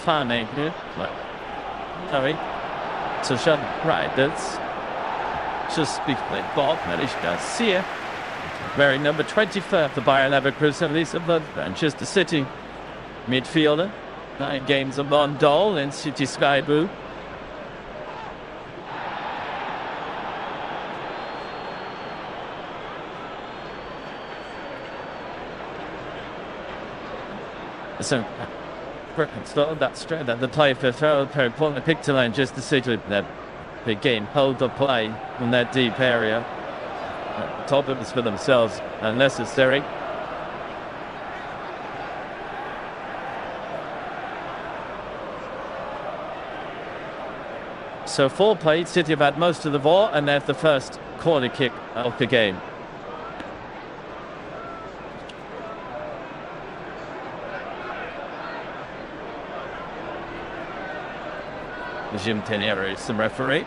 Fane here. Sorry. So shut right. That's just be played Bob. Managed to see it. Very number 24 for BayerLeverkusen. These are Manchester City midfielder. 9 games of Mondol in City Sky Blue. So, that's straight at the play for throw, pulling the pick to line just to see to that big game. Hold the play in that deep area. Top of it for themselves, unnecessary. So, full play. City have had most of the ball, and they have the first corner kick of the game. Jim Tenere is the referee.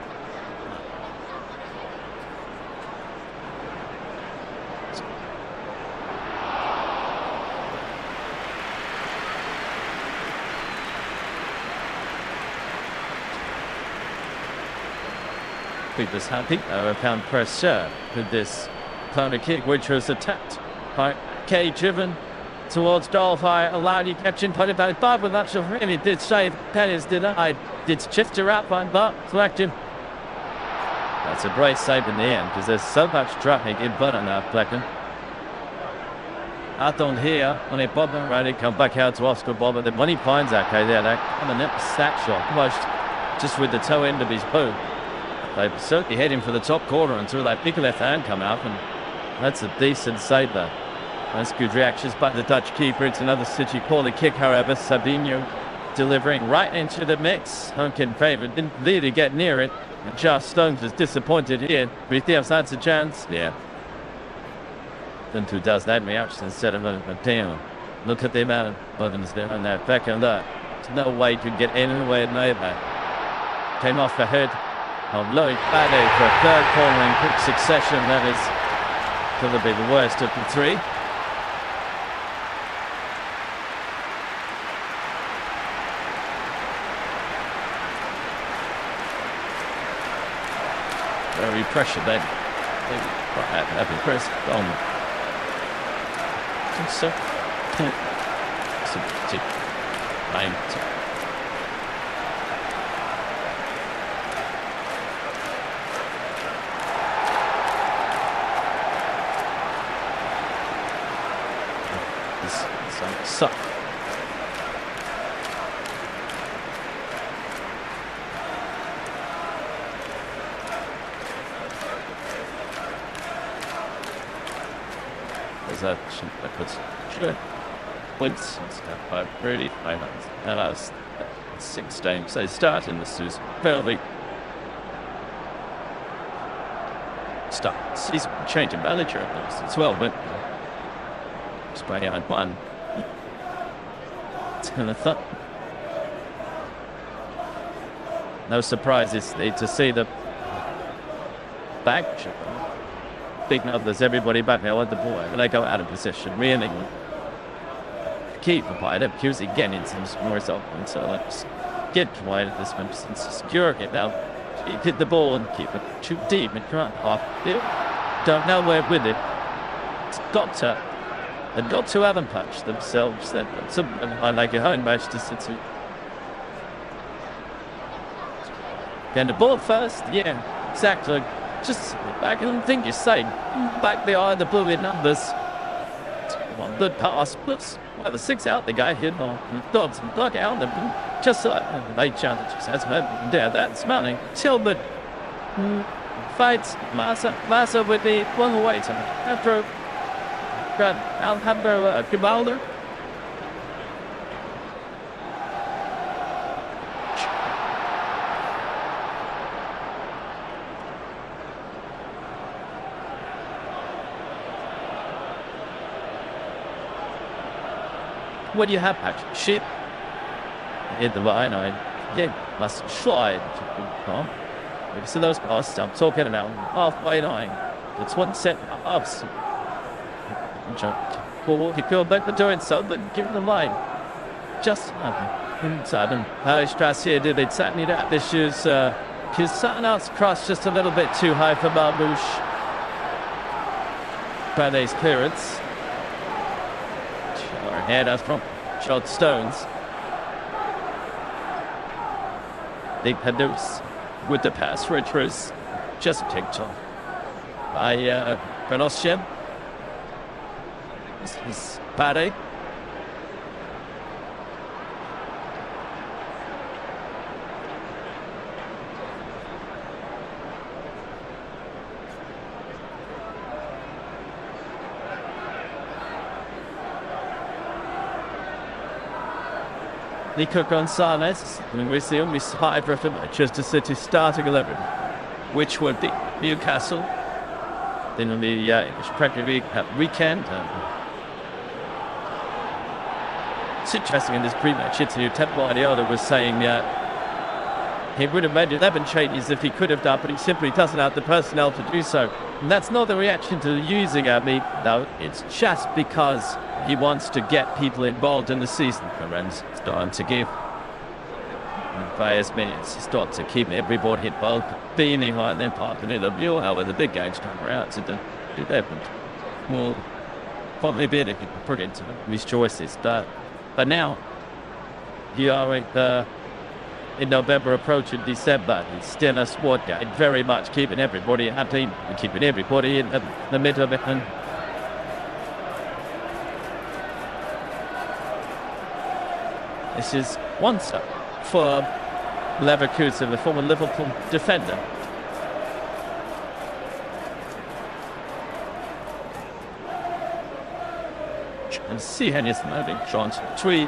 He was happy. Found pressure with this corner kick, which was attacked by K. Driven towards Dolphy, allowed you catching put it back. Bob with that really did save. Penny's denied. Did shift around by Bob, selected. That's a great save in the end because there's so much traffic in Butternup, Blackton. Out on here, on a Bob and ready, come back out to Oscar Bob, but then when he finds that guy there, that kind of nip sack shot, almost just with the toe end of his boot. They certainly heading for the top corner until that big left hand come out, and that's a decent save there. That's good reactions by the Dutch keeper. It's another City corner kick, however. Sabinho delivering right into the mix. Hunkin favourite, didn't really get near it. And Josh Stones is disappointed here. But he thinks that's a chance. Yeah. Then who does that reaction instead of a damn. Look at the amount of buttons there on that back and that. There's no way to get anywhere near that. Came off the head of Loic Bade for a third corner in quick succession. That is going to be the worst of the three. Very pressure then. Heavy press on. So, suck. That puts points by Brady. And I was 6 games. They start in this is fairly start season changing manager as well, but Spain on one. It's kind of thought. No surprises to see the back. Big numbers, everybody back there at the ball, and they go out of position. Really keep applied up. QC again in some more open, so let's get wide at this one. Secure it now. Hit the ball and keep it too deep and can't half. Don't know where with it. It's got to. They've got to have them punch themselves. That's I like a home match to sit to. Getting the ball first, yeah, exactly. Just back, I don't think you're saying back behind the blue numbers. One good pass, plus well, the 6 out the guy hit on dogs and dug out them. Just like they challenges. That's there. That's money. Tilbert fights Massa with the one away to after got Alhambra Gibalder. What do you have, Patrick? Shit. Hit the line. Yeah, must slide. So those passes, I'm talking about halfway line. It's one set ups. He feel better doing so, but give him the line. Just nothing. Seven. Strasse did it. Certainly that. This is Kisana's cross just a little bit too high for Marmouche. Bade's clearance. Header from Shot Stones. Big Hadous with the pass for Truce. Just picked off by Benoshem. This is Bade. Nico Gonzalez, and we see only 5 for Manchester City starting 11, which would be Newcastle. Then on the English Premier League weekend. It's interesting in this pre-match interview, Pep Guardiola was saying he would have made 11 changes if he could have done, but he simply doesn't have the personnel to do so. And that's not the reaction to using me. No, it's just because he wants to get people involved in the season. And it's time to give players minutes. It's time to keep everybody involved, being behind them, partner in the view. However, the big games come around to do that. Well, probably better if you put into his choices. But now, you are in November approaching December. It's still a squad game. Very much keeping everybody happy, keeping everybody in the middle of it. And this is once for Leverkusen, the former Liverpool defender. And see how he's moving. John Tweed.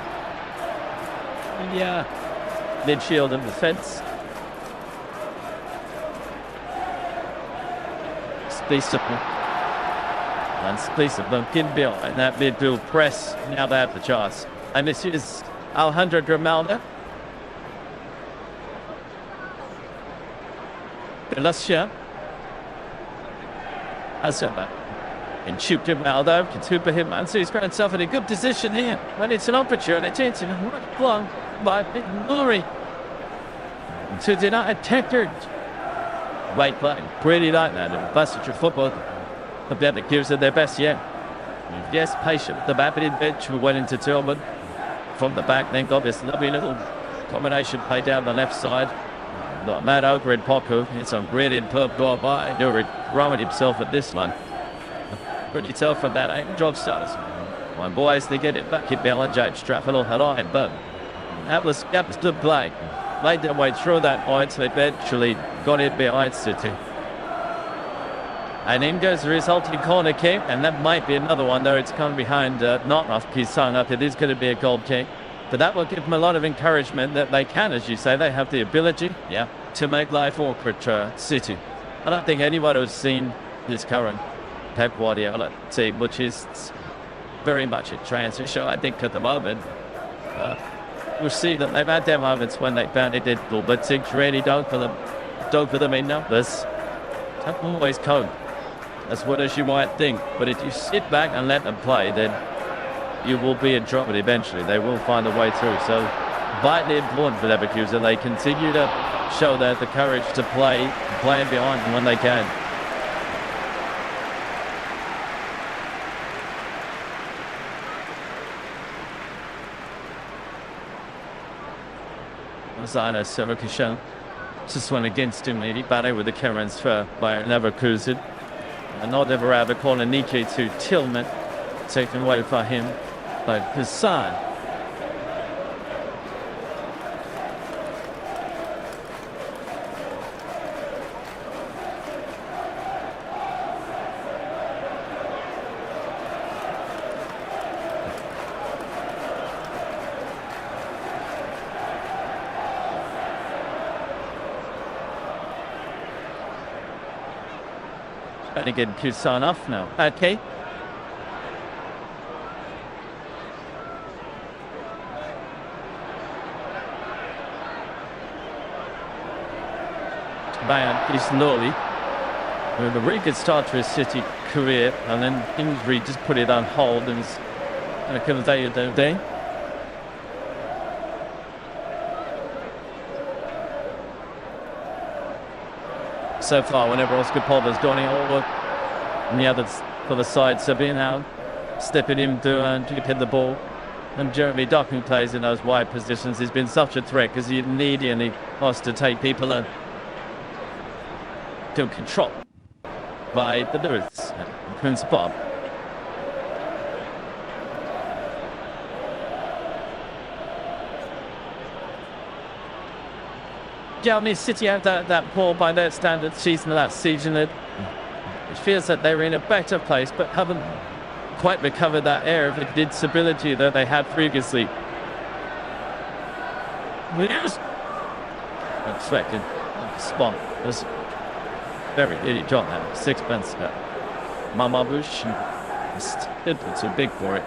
Yeah. Midfield and defence. Unspeakable. Get behind that midfield press. Now they have the chance. And this is Alejandro Grimaldo. Belascia. Azaba. And shoot Grimaldo. Can super him. And so he's got himself in a good position here. When it's an opportunity. It's long by Nuri. To deny attacker. Right play. Pretty like that. Basket football. The that gives it their best yet. Yes, patient. The Babbitt bench who went into Tillman. From the back, then got this lovely little combination play down the left side. Got Matt over in Poku. It's a brilliant purp goal by Nuri. Throwing himself at this one. Pretty tell from that angle. Job starters. One boys, they get it back. Keep Bellinger, Straffel, Harai, but that was good play. Laid their way through that point, so eventually got it behind City. And in goes the resulting corner kick, and that might be another one, though it's come behind not off Kisana. It is going to be a goal kick. But that will give them a lot of encouragement that they can, as you say, they have the ability, to make life awkward for City. I don't think anyone has seen this current Pep Guardiola team, which is very much a transition, I think, at the moment. We'll see that they've had their moments when they found it difficult, but things really don't for them in numbers. Don't always cope as well as you might think, but if you sit back and let them play, then you will be in trouble eventually. They will find a way through. So vitally important for Leverkusen. They continue to show the courage to play behind them when they can. Zana Leverkusen just went against him. He battled with the clearance for Leverkusen. And not ever out of the corner, Nike to Tillman, taken away for him by Hassan. And again, Kusan off now. Okay. Bayern is slowly. With a really good start to his City career, and then injury just put it on hold, and it's going to come day. so far whenever Oscar Pogba's gone over. And the others for the side, Sabine now stepping in to hit the ball. And Jeremy Dock, who plays in those wide positions, has been such a threat because he immediately wants to take people in. To control by the Lewis. Prince Bob. City have that ball by their standards season last season. It feels that they're in a better place, but haven't quite recovered that air of invincibility that they had previously. Yes. Expected spot was very good. John had sixpence. Mama Bush. It's too big for it.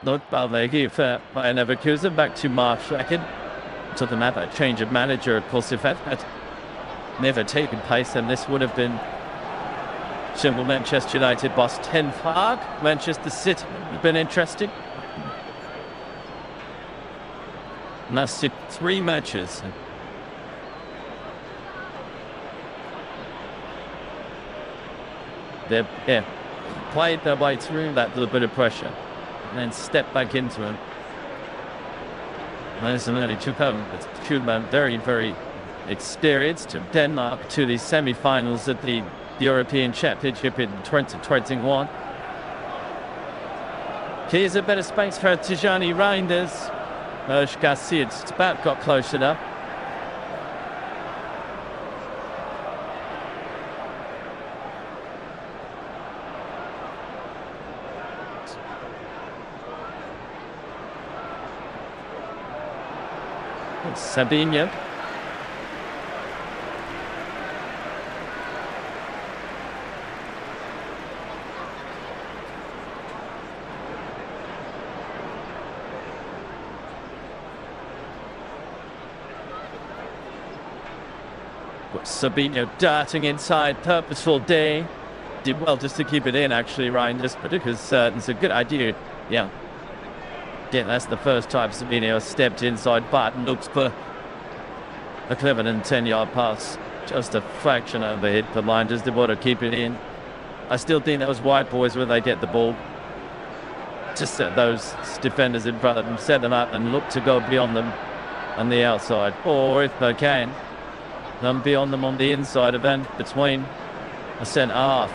Not Balvegi for Leverkusen back to March 2nd. So the map, a change of manager, of course, if that had never taken place, then this would have been simple Manchester United boss 10 Prague. Manchester City have been interesting. Last 3 matches. They've played their way through that little bit of pressure. And then step back into him. Nice and early took home. Schulman very, very experienced to Denmark to the semi-finals at the European Championship in 2021. Here's a better space for Tijani Reinders. Garcia just about got close enough. Sabinho. Sabinho darting inside, purposeful day. Did well just to keep it in, actually, Ryan, just because it's a good idea. Yeah, that's the first time Sabinho stepped inside, but looks for a clever 10-yard pass. Just a fraction overhead for line, just want to keep it in. I still think those white boys, when they get the ball, just set those defenders in front of them, set them up and look to go beyond them on the outside. Or if they can, then beyond them on the inside event between a centre-half.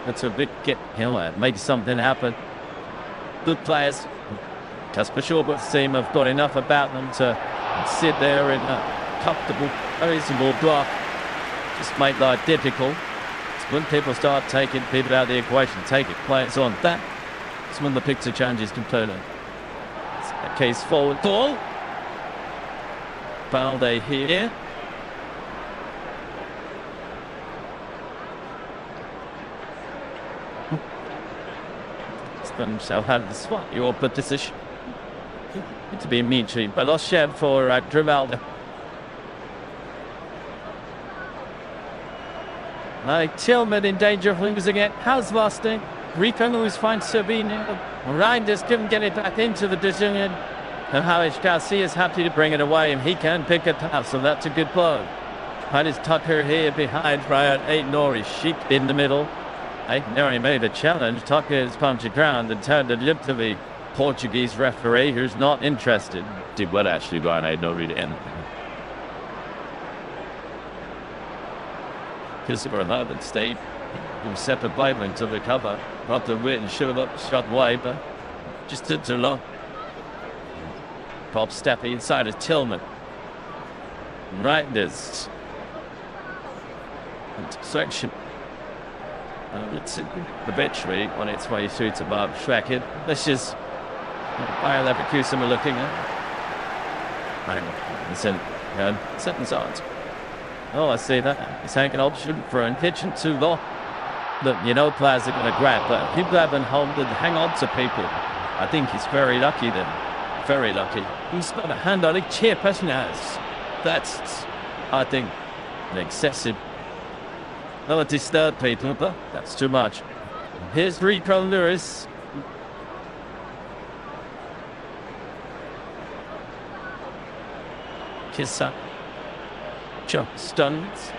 That's a bit make something happen. Good players. Kasper Schaubert's team have got enough about them to sit there in a comfortable, reasonable block. Just make life difficult. It's when people start taking people out of the equation, take it, players on. That's when the picture changes completely. It's a case forward ball. Balde here. Shall have the spot. Your position to be Mitri, but lost shed for Drivaldo. Tillman in danger of losing it. How's Lusting? Rico Lewis finds Sabine. Reinders couldn't get it back into the decision. And Howard Garcia is happy to bring it away, and he can pick it up, so that's a good blow. Titus Tucker here behind Ryan 8 Norris. Sheep in the middle. Neri made a challenge. Tucker's punched ground and turned the lip to the Portuguese referee, who's not interested. Did what actually, Brian? I had no read in. Christopher 11 stayed from separate Bible to recover. Not the win, showed up, shot wide, but just did too long. Bob Steppy inside of Tillman. Right, this section. It's the victory on its way through to Bob Schrecken. This is BayerLeverkusen we're looking at. Sentence odds. Oh, I see that. He's hanging option for an kitchen too low. Look, players are going to grab, but people haven't hang on to people. I think he's very lucky then. Very lucky. He's got a hand on it. Chairperson has. That's, I think, an excessive No, it is third, Peter, but that's too much. Here's Rico Lewis. Kissa. Jump stuns.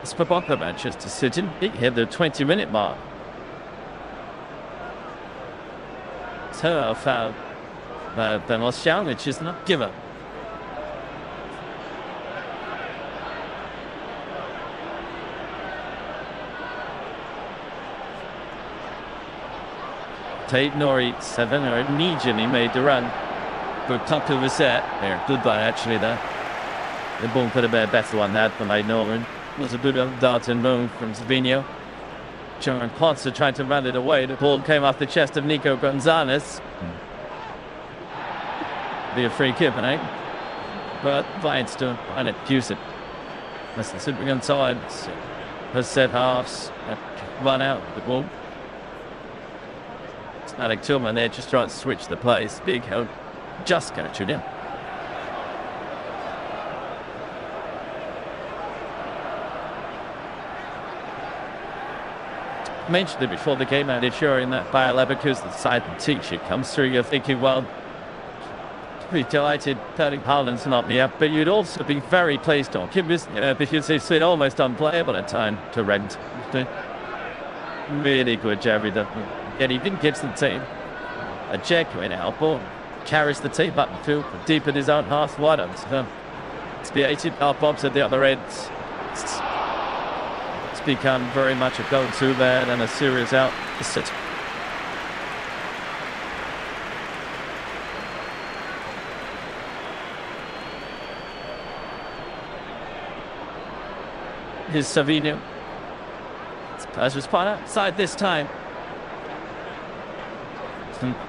It's for Manchester City. Hit the 20-minute mark. So foul. Then Osjanovic is not given. Tate Nori 7 or immediately made the run. But top of the set. There, goodbye actually there. The ball could have been a better one that than I know. It was a good dart and move from Savinho. John Hopkins tried to run it away. The ball came off the chest of Nico Gonzalez. Be a free kick, I think. But finds to find it, use it. That's the sitting inside. Has set halves. Run out the ball. It's not like Tillman there, just trying to switch the place. Big help. Just going to shoot him. Mentioned it before the game, and ensuring that BayerLeverkusen side and teach it comes through. You're thinking, well, be delighted that Haaland's not here, but you'd also be very pleased on him, because it's been almost unplayable at time to rent. Really good job with that. Yet he didn't get the team a genuine elbow, carries the team up the field deep in his own half. Wide it's the 18 bombs at the other end. Become very much a go-to there and a serious out. Here's Savinho. As was spot outside this time.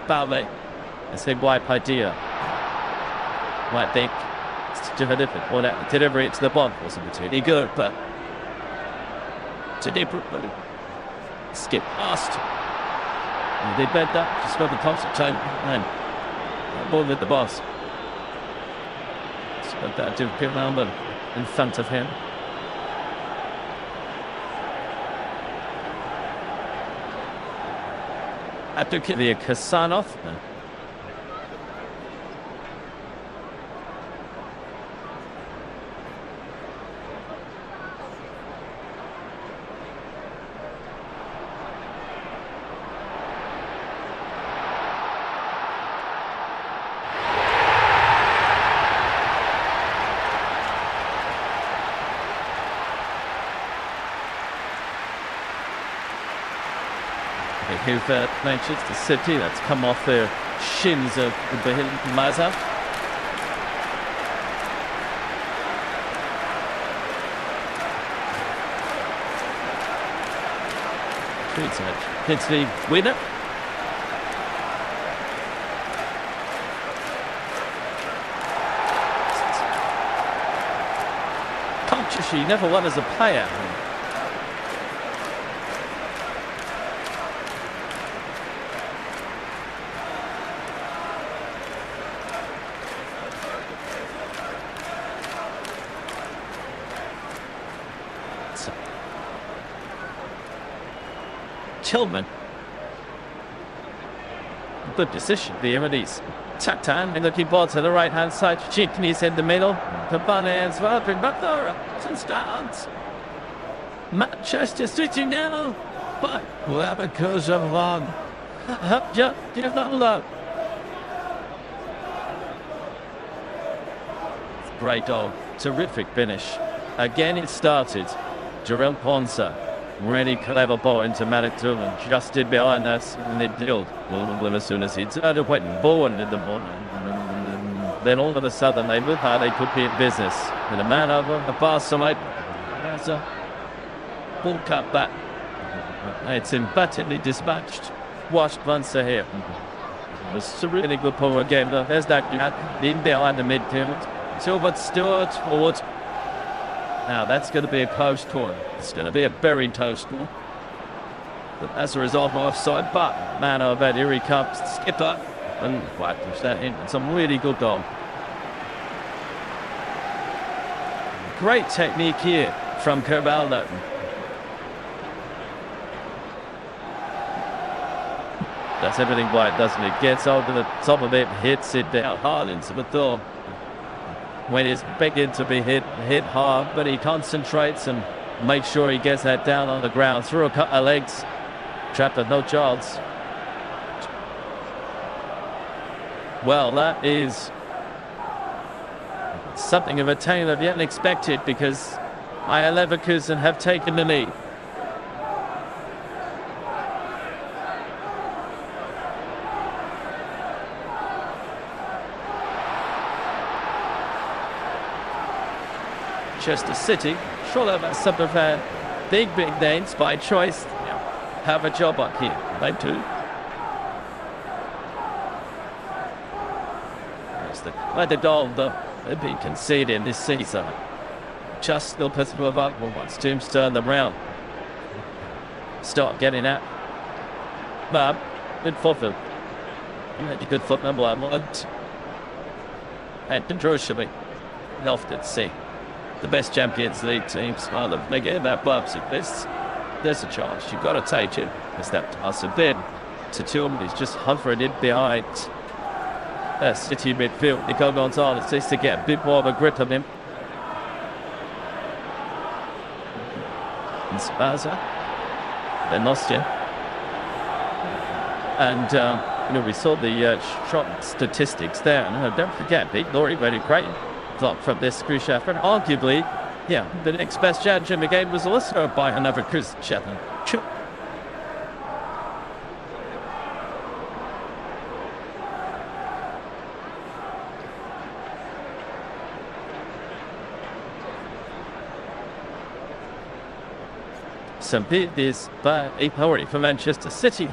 Ballet. It's a wide idea. Might think it's different. Or that delivery to the ball wasn't particularly good, but skip past. And they bet that. Just got the tops of time. And ball with the boss. Just got that to Pip Lambert in front of him. After the Kasanov. Who've Manchester City, that's come off their shins of Maza. It's the winner. Conscious she never won as a player. Tillman. Good decision, the Emirates. Tatan looking ball to the right hand side. Chikni's in the middle. The Bunny as well. But the starts. Manchester City now. But Leverkusen won. Give that love. Great dog. Terrific finish. Again it started. Jerome Ponsa. Really clever ball into Manitou and just did behind us and it killed. As soon as he turned it went forward in the ball. Then all of a sudden they looked how they could be in business. With a man over the far side. There's a ball cut back. It's emphatically dispatched. washed once here. It's a really good power game though. There's that in behind the midfield. Silver Stewart forward. Now that's going to be a close corner. It's going to be a very close corner. But as a result, offside. But man, I bet here he comes, skipper, and push that in. Some really good goal. Great technique here from Carvalho. Does everything right, doesn't it? Gets over the top of it, hits it down hard into the door. When it's begging to be hit hard, but he concentrates and makes sure he gets that down on the ground through a couple of legs. Trapped with no chance. Well, that is something of a tale of the unexpected, because Leverkusen have taken the lead. Manchester City, sure about some of our big names by choice, have a job up here. They do. There's the goal they've been conceding this season. Just still possible of up once teams turn them round. Start getting out. But good football. Good football. I want. And control should be often see the best Champions League teams. Well, they get that bumps at this. There's a chance. You've got to take it. It's that pass. And then Tatum is just hovering in behind City midfield. Nico Gonzalez needs to get a bit more of a grip of him. And Spaza. Then lost him. And we saw the shot statistics there. No, don't forget, Pete Laurie, very great block from this crucial effort. Arguably, the next best judge in the game was also by another Shetland. Some bit is by a power for Manchester City.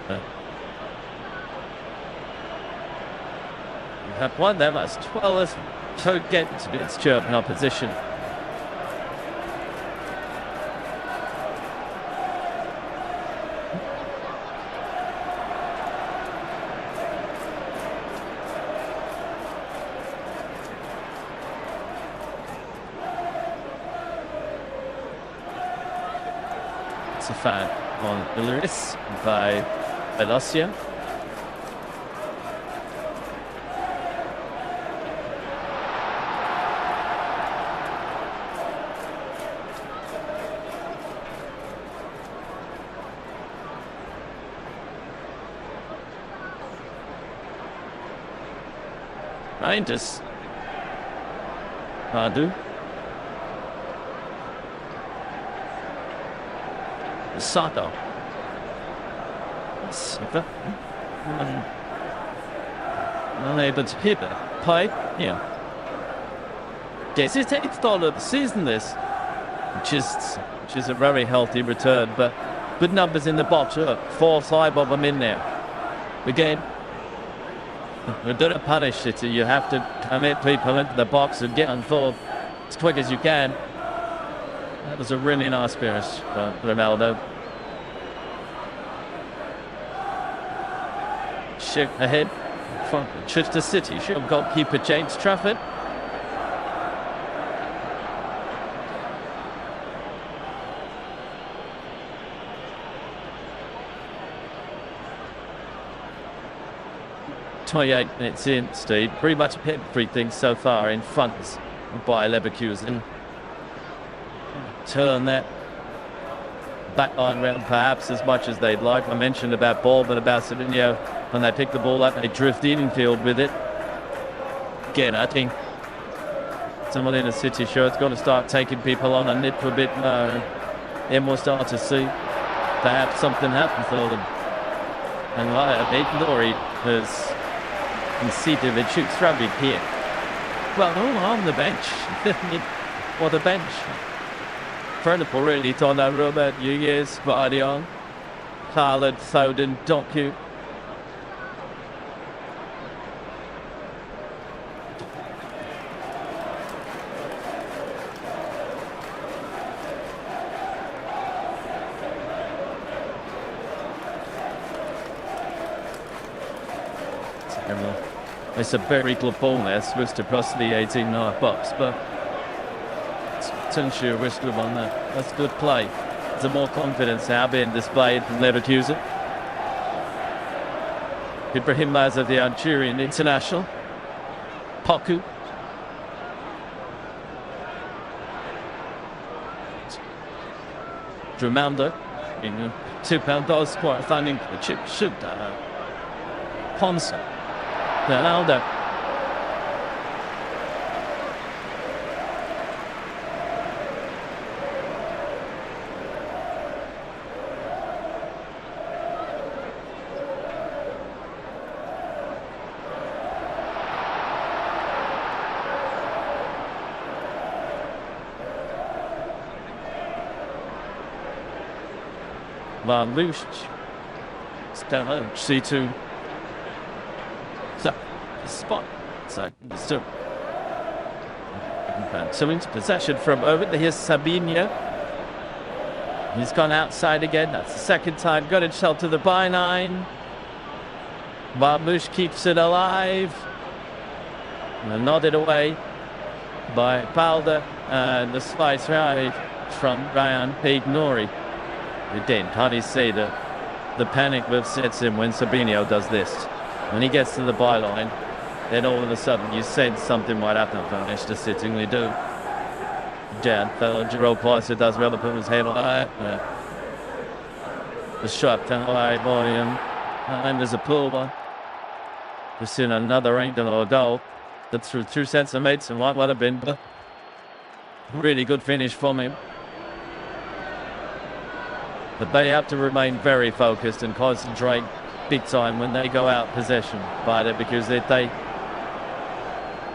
You have won their last 12 to get to its German opposition. It's a fan on Illuris by Velocia. Reinders. Padu. Sato. Super. Unable to hit it. Pipe. Yes, it's 8th dollar of the season, this. Which is a very healthy return, but good numbers in the box. 4 or 5 of them in there. Again, we don't punish City. You have to commit people into the box and get on forward as quick as you can. That was a really nice finish for Ronaldo. Shoot ahead from Manchester City. Shoot goalkeeper James Trafford. "28 minutes in, Steve. Pretty much everything so far in front by Leverkusen. Turn that back line round perhaps as much as they'd like. I mentioned about Baldwin, about Savinho. When they pick the ball up, they drift in field with it. Again, I think someone in a City shirt's got to start taking people on a nip for a bit. Then we'll start to see perhaps something happen for them. And Pete Laurie has conceded a shoots rugby here. Well, on the bench. What a bench. Furnival really torn that Robert Nunez, Guardian. Haaland, Foden, Doku. It's a very good ball there, switched across the 18-yard box, but Tunchu wished to have won that. That's good play. There's more confidence now being displayed from Leverkusen. Ibrahim Mazza, the Algerian international. Poku. Dramando. £2 square funding for the chip shoot. Ponce. Ronaldo. Van Lucic. Stella C2. Spot. So into possession from over. Here's Sabinho. He's gone outside again. That's the second time. Got himself to the byline. Marmouche keeps it alive. And nodded away by Balder. And the slice right from Ryan Pignori. Again, can't you see the panic that sets in when Sabinho does this? When he gets to the byline, then all of a sudden you sense something might happen for Manchester City, and they do. Jan Gerald Price does well to put his head on the shot down high volume. And there's a pull one. We've seen another angular goal. That's through 2 centimetres and might have been, but really good finish from him. But they have to remain very focused and concentrate big time when they go out possession by it, because they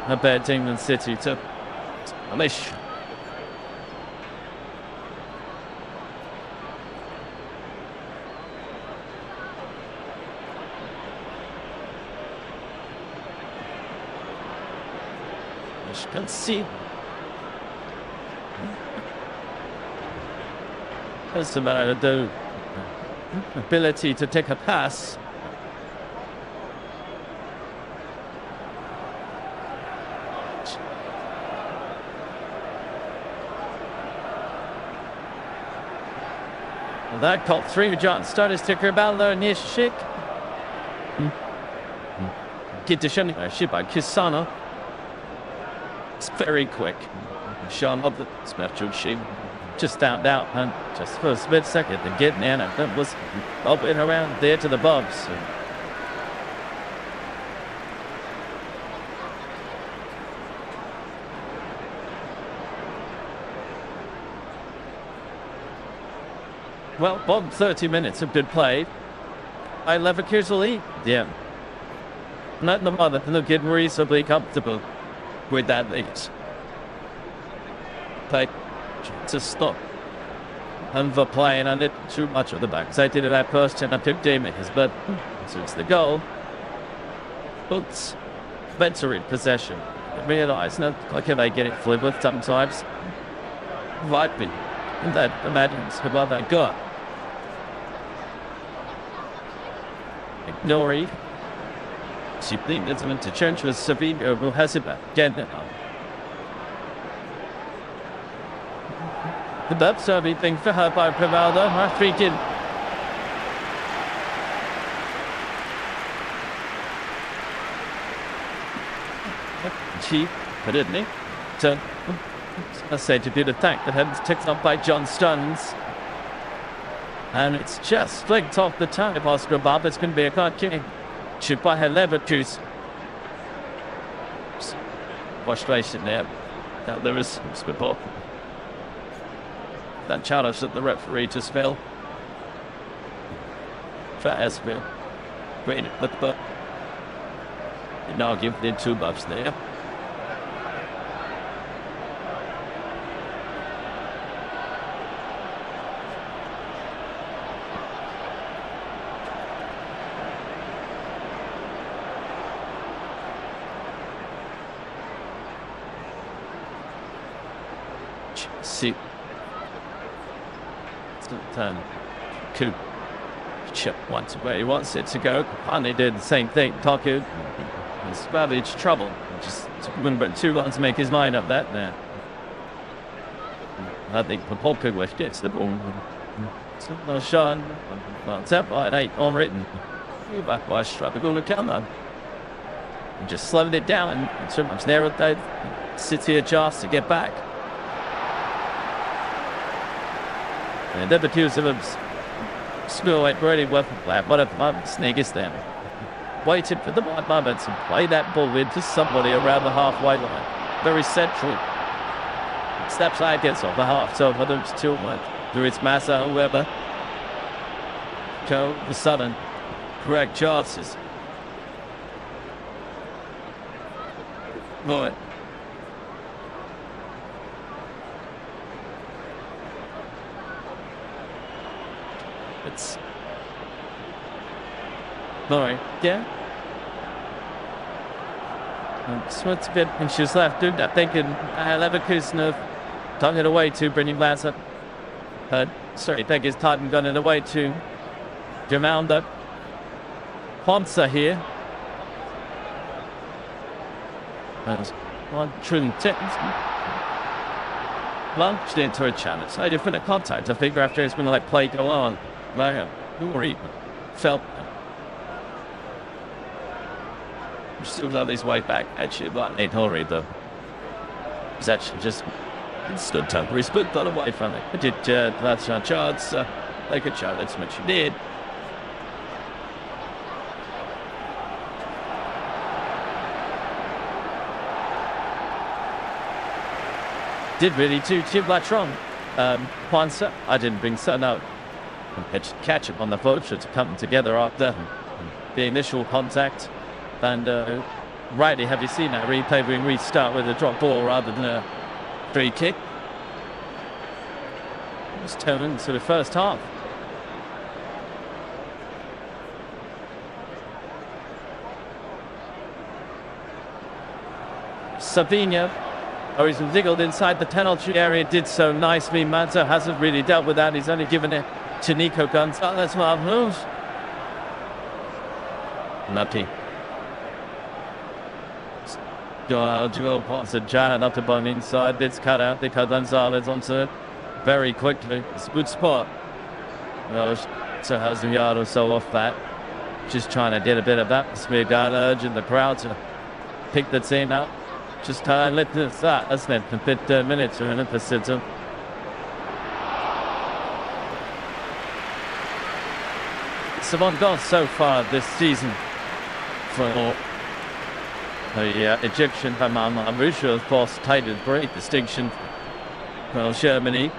a bad team than City to Alish. As you can see, that's the matter to do. Ability to take a pass. That caught 3 John started sticker Ballo Nishik. Kitishani ship by Kisano. It's very quick. Sean of the special sheep. Just out and just for a split second and getting in and that was up and around there to the bumps. Well, Bob, 30 minutes of good play. Leverkusen, yeah. Not the mother, and they're getting reasonably comfortable with that lead. Play to stop. And for playing on it too much of the back. So I did that first and I took Damien, but since the goal, but better in possession. I realise, not like they get it flipped with sometimes. Right, and that imagines about that guy. Ignore. She thinks it's meant to change with Sabinho who has it back. Again, the bub serving thing for her by Privaldo. Free kick. Cheap, but didn't he? So, I say to be the attack that had taken up by John Stones. And it's just flicked off the tongue of Oscar Bob. It's going to be a card kick. Shoot by Leverkusen. Frustration there. That there is football. That challenge that the referee just fell. For Asville. Great, but now give them 2 buffs there. See. Turn. Coop. Chip once where he wants it to go. And they did the same thing. Taku. It's ravaged trouble. Just but 2 runs to make his mind up that there. I think Popolka gets the ball. So Sean. It's up by 8 on written. Back by Strap. Going to come on. Just slowed it down and so much there. They City a chance to get back. And Leverkusen still went really well. What a snake is there. Waited for the right moment to play that ball into somebody around the halfway line. Very central. Steps out, gets off the half, so for them to through its Massa, whoever. Go the sudden correct chances. Right. It's Laurie, yeah. So it's a bit when she's left, dude. I'm thinking Leverkusen have done it away to bringing Lazar. Sorry, I think it's Titan gun it away to Jamalda. Ponsa here. One trim tips. Launched into a challenge. So different contact. I figure after it's going to play go on. Like, who or even felt. Still on his way back. Actually, but ain't hurry though. It's actually just stood temporary, but got away from it. But did that's our chance. They could show that's what you did. Did really too much wrong. Ponsa, I didn't bring so no. Catch up on the vulture to come together after the initial contact. And rightly, have you seen that replay being restart with a drop ball rather than a free kick? It was turned into the first half. Savinho, he's wiggled inside the penalty area, did so nicely. Manzo hasn't really dealt with that. He's only given it to Nico Gonzalez. Well, moves. Lucky. Joel Potts a giant up to bone inside. It's cut out. Nico Gonzalez onto it very quickly. It's a good spot. So has a yard or so off that. Just trying to get a bit of atmosphere down, urging the crowd to pick the team up. Just let this that. That's it. A bit minutes are in it for City. Savon gone so far this season for the Egyptian Haman Amrusha, of course, titled great distinction. Well, Germany,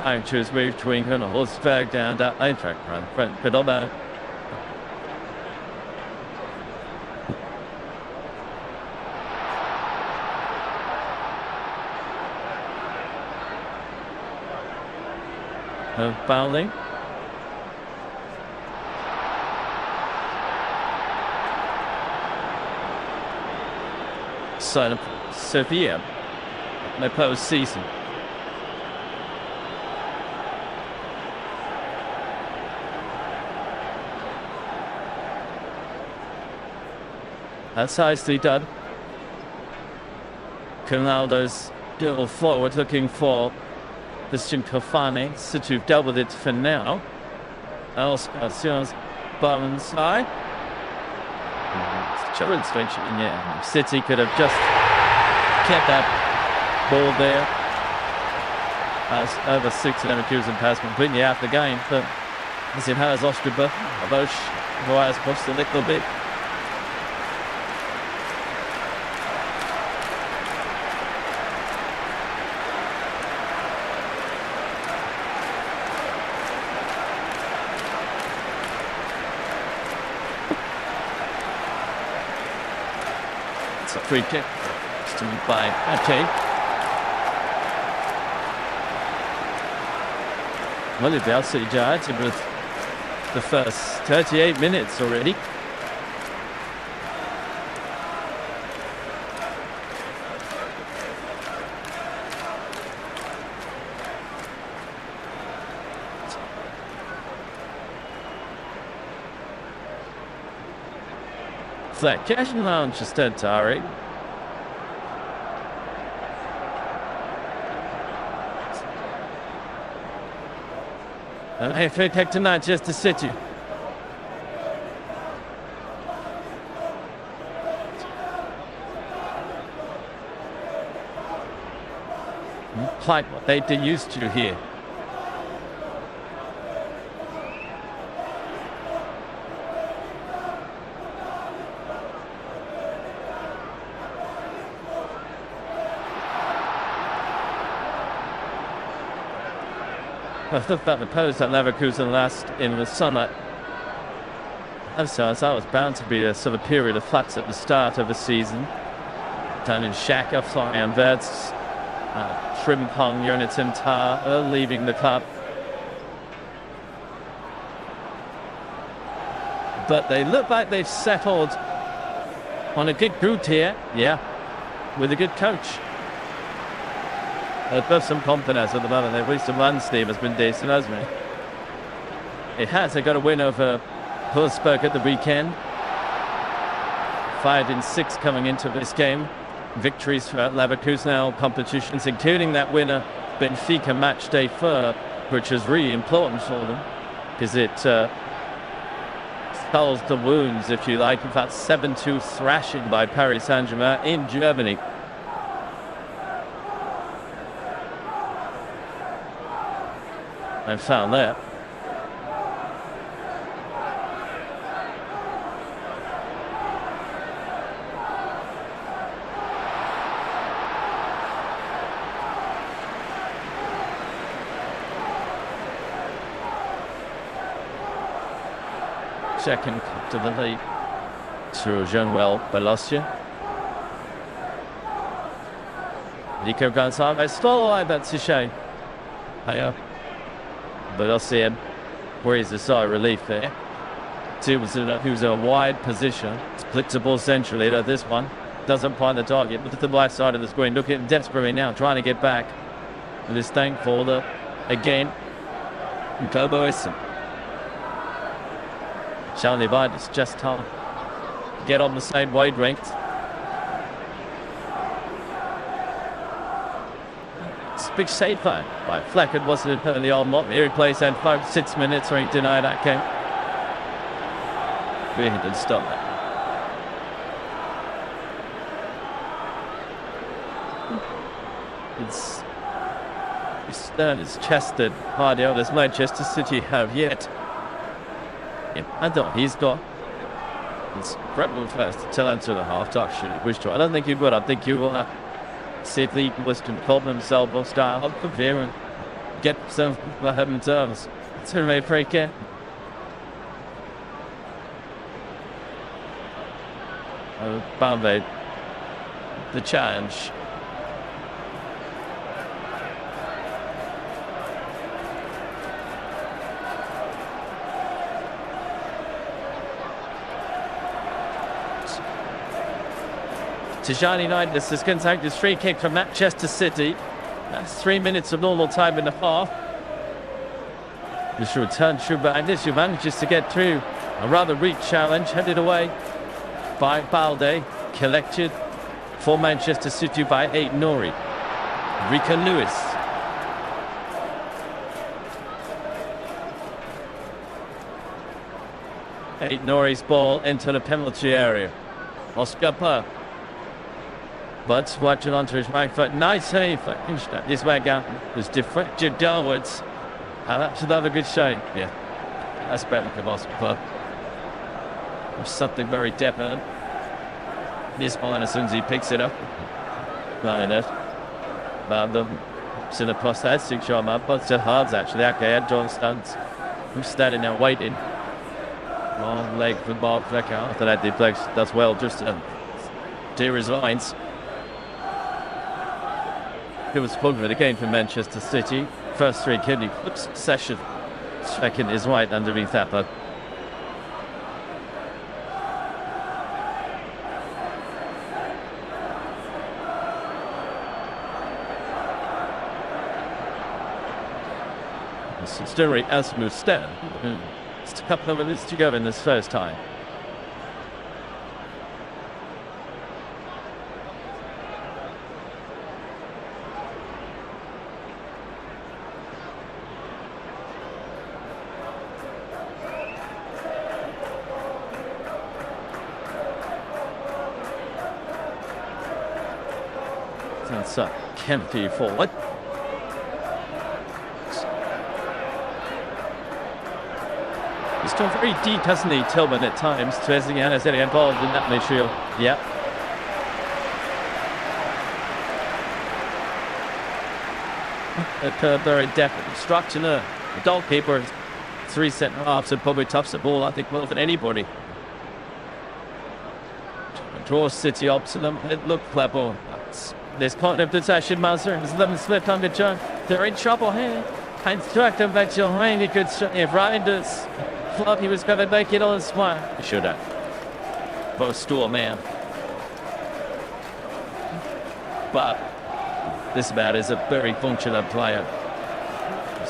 I choose move between her and Horseberg down that lane track run. But on that. Fouling. Side of Sevilla in the postseason. That's nicely done. Ronaldo's still forward looking for this Kofane. City have dealt with it for now. Alspacion's bottom side. Children's venture, yeah. City could have just kept that ball there. As over 6 Leverkusen pass completely out the game, but as it has Ostrava, Bosch, who has pushed a little bit. It's a free kick. Still by MatchDay. Well, the LCGiants with the first 38 minutes already. Cash and ManchesterCity. And free kick to Manchester City. Like what they did used to here. I thought that the post at Leverkusen last in the summer. So that was bound to be a sort of period of flux at the start of the season. Down in Shaka, Florian Wirtz, Frimpong, Jonathan Tah leaving the club. But they look like they've settled on a good group here, with a good coach. They've got some confidence at the moment. At least the run steam has been decent, hasn't it? It has. They got a win over Wolfsburg at the weekend. 5 in 6 coming into this game. Victories throughout Leverkusen all competitions, including that winner, Benfica MatchDay 4, which is really important for them because it skulls the wounds, if you like, of that 7-2 thrashing by Paris Saint-Germain in Germany. I found that. Second to the lead through Jean-Well Belossia. Nico Gonzalez still alive, that's a shame. Belossia worries a sigh of relief there. Two was in a wide position. Split the ball centrally. This one doesn't find the target. Look at the right side of the screen. Look at him desperately now, trying to get back. And is thankful that again, Koboisen. Charlie Bide is just told get on the same wavelength. Big save by Flecken, wasn't it early on? Here he plays and 6 minutes or he denied that game. Really didn't stop that. It's stern, it's chested. Hardy as Manchester City have yet. I thought he's got. It's Brentwood first to tell into the half touch. I don't think he would. I think you will see if he was to pull himself or style up from here and get some heaven terms. It's a very free kick. Bambe, the challenge. Tijani Knight, this is contact his free kick from Manchester City. That's 3 minutes of normal time in the half. This return through behind this, who manages to get through a rather weak challenge, headed away by Balde, collected for Manchester City by Aït-Nouri. Rika Lewis. Aït-Nouri's ball into the penalty area. Oscar Per. But watching onto his right foot. Nice save. This way down was deflected downwards. And that's another good shame. Yeah, that's better than Oscar Per. There's something very definite. This one, as soon as he picks it up. Lioness. It's in the post. That's 6 shot man. But it's hard actually. Okay, John stands. I'm standing there waiting. Long leg for Bob Flecker. After that deflection does well just to clear his lines. It was fun with the game for Manchester City. First 3 kidney flips session. Second is right underneath that, but Story as Musten. Just a couple of minutes to go in this first time. It's a Kempty forward. He's still very deep, hasn't he, Tillman, at times. Trezeguet is getting involved in that midfield. Yeah. Very definite structure there. The goalkeeper, 3 centre-halves, and probably toughs the ball, I think, more than anybody. Draws City up to them. It looked clever. There's kind of possession, Mazur. There's 11 slipped under John. They're in trouble here. And struck them back to Ryan. He could, if Reinders thought he was going to make it on his way. He should have. Both store man. But this man is a very functional player.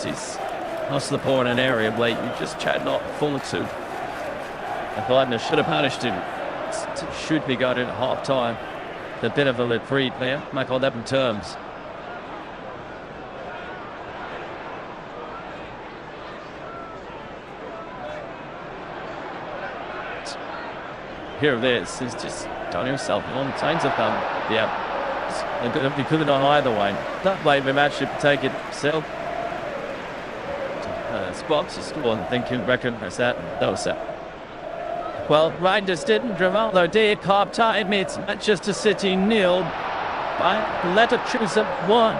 He's lost the ball in an area late. You just cannot fall to. I thought I should have punished him. Should be got in at half time. A bit of a retreat there. Michael 11 terms. Here it is. He's just done himself on signs of them. Yeah. He could have done either way. That way, we match should take it himself. Spots is still thinking, recognize that. That was that. Well, Reinders didn't. Rivaldo did. Carb time. It's Manchester City 0. Leverkusen 1.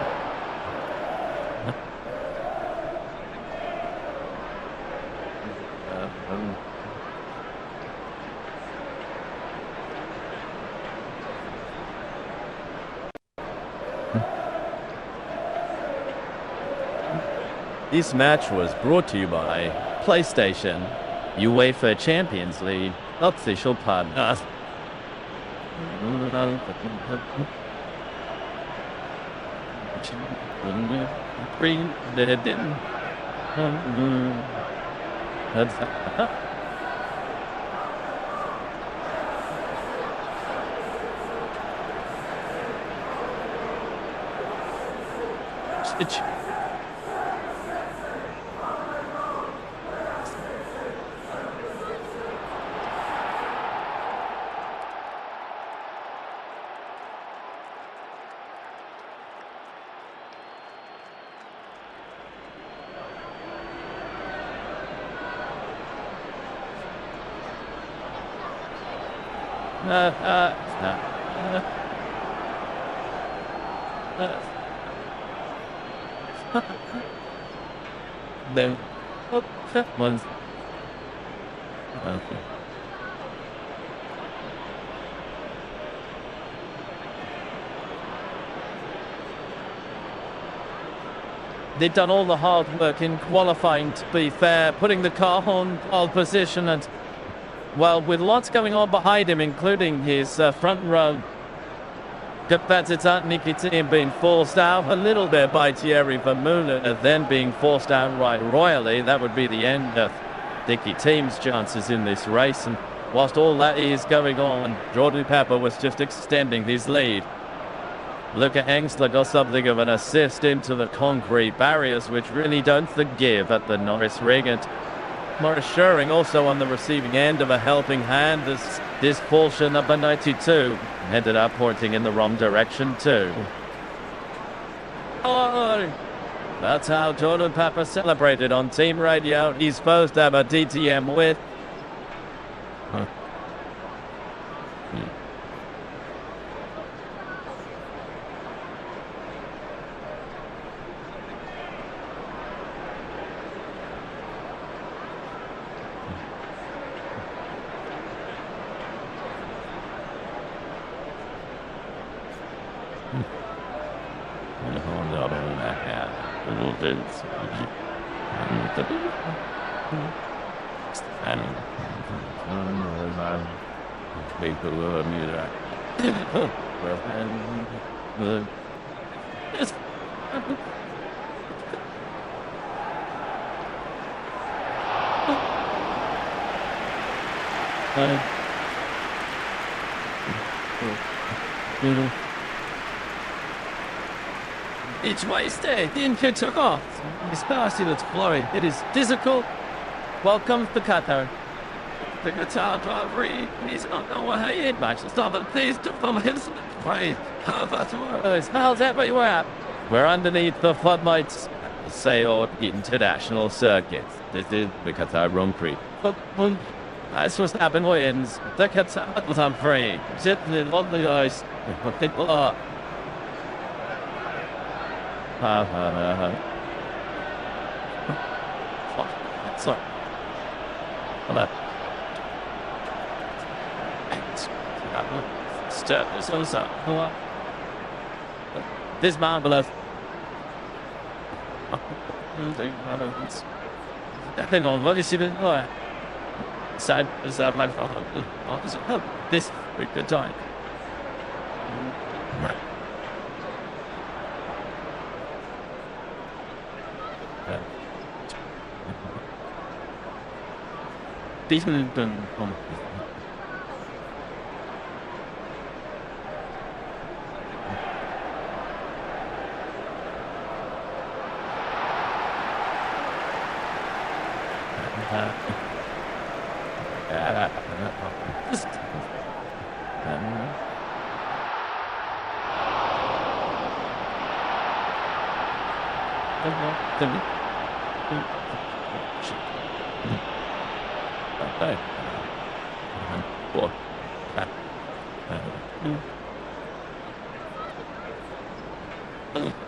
This match was brought to you by PlayStation, UEFA Champions League, official partner. Then one's they've done all the hard work in qualifying, to be fair, putting the car on pole position, and well, with lots going on behind him, including his front row competitor being forced out a little bit by Thierry Vermeulen, and then being forced out right royally. That would be the end of Dickie Team's chances in this race. And whilst all that is going on, Jordan Pepper was just extending his lead. Luca Engsler got something of an assist into the concrete barriers, which really don't forgive at the Norris ring. And Morris Schuring also on the receiving end of a helping hand. This Porsche number 92 ended up pointing in the wrong direction too. Oh, that's how Jordan Pepper celebrated on team radio. He's supposed to have a DTM with. Each way stay, the input took off. It's passing its glory. It is physical. Welcome to Qatar. the guitar driver, he's not going to hit match. Stop it, please, to follow him. Right, it smells everywhere. We're underneath the floodlights. Sail international circuits. This is the Qatar Grand Prix. That's what's happened wins. The Qatar Grand Prix. Sitting on the ice. Sorry. Hold up. This man below. Hang on, what is it? Sad, my father. This good time. These men don't.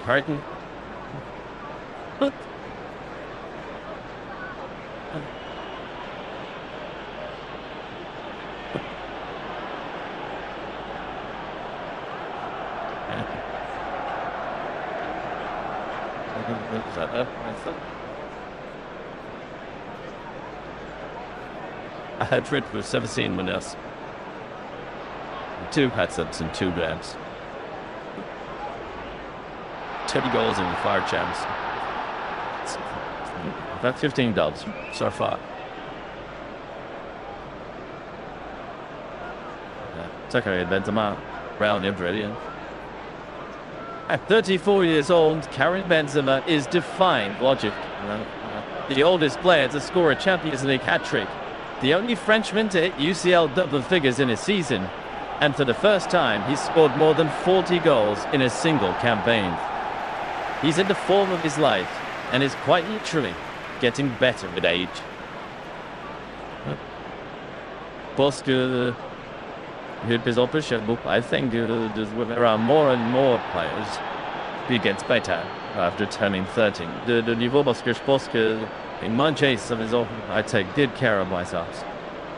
Pardon? I had Fred for 17 minutes. 2 hats-ups and 2 grabs. 30 goals in 5 champs. About 15 dubs so far. It's okay, Benzema round already. At 34 years old, Karim Benzema is defying logic. The oldest player to score a Champions League hat-trick. The only Frenchman to hit UCL double figures in a season. And for the first time, he's scored more than 40 goals in a single campaign. He's in the form of his life and is quite literally getting better with age. Parce que I think there are more and more players who gets better after turning 13. De niveau parce que je pense que in Manchester, I take good care of myself.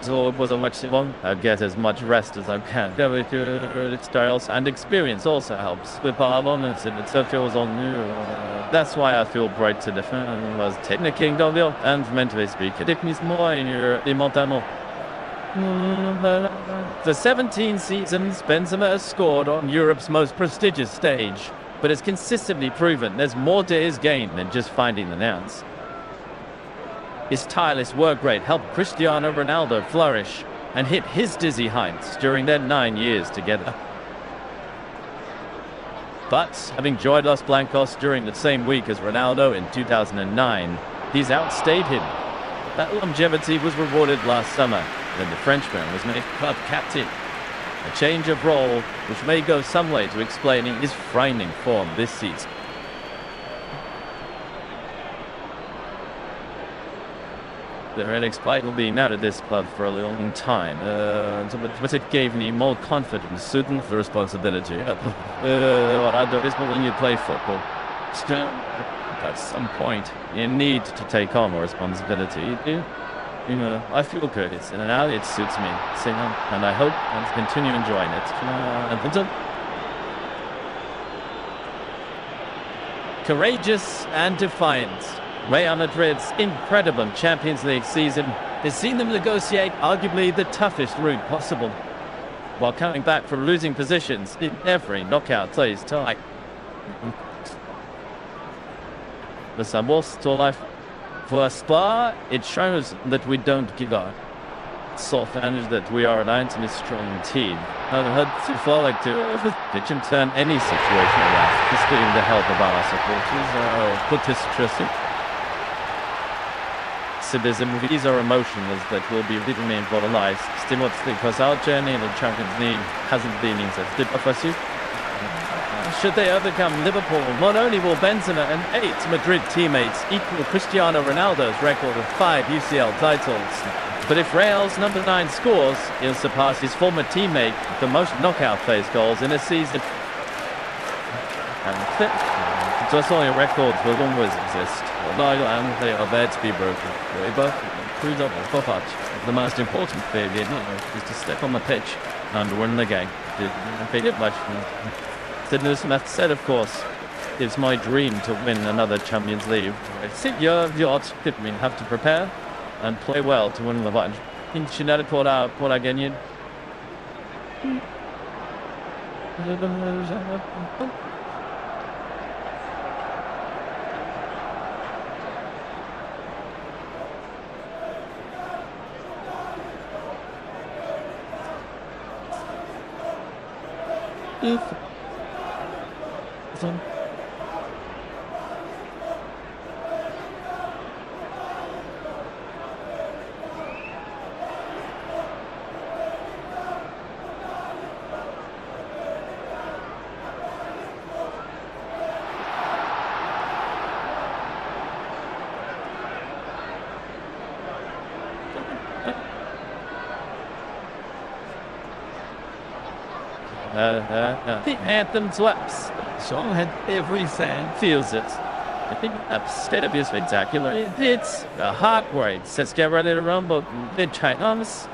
So it wasn't much long. I get as much rest as I can. Styles and experience also helps. That's why I feel bright to defend. Was technically and mentally speaking. For 17 seasons, Benzema has scored on Europe's most prestigious stage, but has consistently proven there's more to his game than just finding the nouns. His tireless work rate helped Cristiano Ronaldo flourish and hit his dizzy heights during their 9 years together. But having joined Los Blancos during the same week as Ronaldo in 2009, he's outstayed him. That longevity was rewarded last summer when the Frenchman was made club captain. A change of role which may go some way to explaining his frightening form this season. The Redix will be out at this club for a long time, but it gave me more confidence, suiting the responsibility. What I do is when you play football, at some point you need to take on more responsibility. You know, I feel good. And now it suits me, and I hope I'll continue enjoying it. Courageous and defiant. Real Madrid's incredible Champions League season has seen them negotiate arguably the toughest route possible, while coming back from losing positions in every knockout phase tie. The Samos to life. For Spa, it shows that we don't give up. Soft and that we are an intimate, strong team. I've had to fall like to can turn any situation around, just getting the help of our supporters. Put this interesting. exhibition. These are emotions that will be remain for the lives. Still, because our journey in the Champions League hasn't been easy. Did you? Should they overcome Liverpool, not only will Benzema and 8 Madrid teammates equal Cristiano Ronaldo's record of 5 UCL titles, but if Real's number 9 scores, he'll surpass his former teammate with the most knockout phase goals in a season. And just all your records will always exist. And they are there to be broken. But the most important thing is to step on the pitch and win the game. Sidney Smith said, of course, it's my dream to win another Champions League. You have to prepare and play well to win the match. Por again. The anthem slaps. Song had every fan feels it. I think instead of being spectacular, it's a heart rate. Let's get ready to rumble. Mid Chinese.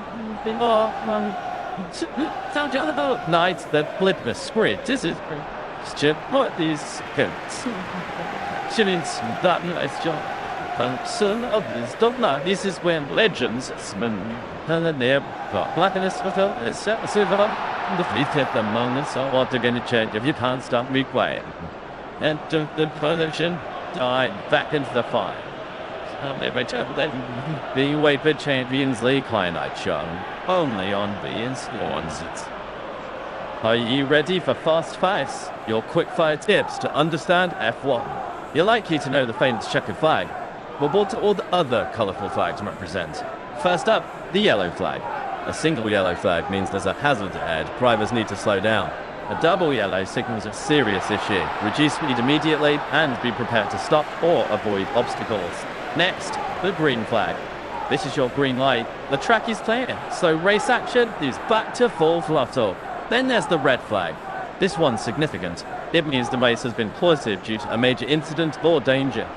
Nights that flip the script. This is Chip. What these kids? Shillings. That nice job. Son of this don't know. This is when legends spin. And then they're blackness with a the fleet at the moment, so what they're going to change if you can't stop me quiet. And the position died back into the fire. The wait for Champions League HighIntensityClash show only on BS. Are you ready for fast fights? Your quick fire tips to understand F1. You're likely to know the famous checkered flag, but what do all the other colourful flags represent? First up, the yellow flag. A single yellow flag means there's a hazard ahead. Drivers need to slow down. A double yellow signals a serious issue. Reduce speed immediately and be prepared to stop or avoid obstacles. Next, the green flag. This is your green light. The track is clear, so race action is back to full throttle. Then there's the red flag. This one's significant. It means the race has been halted due to a major incident or danger.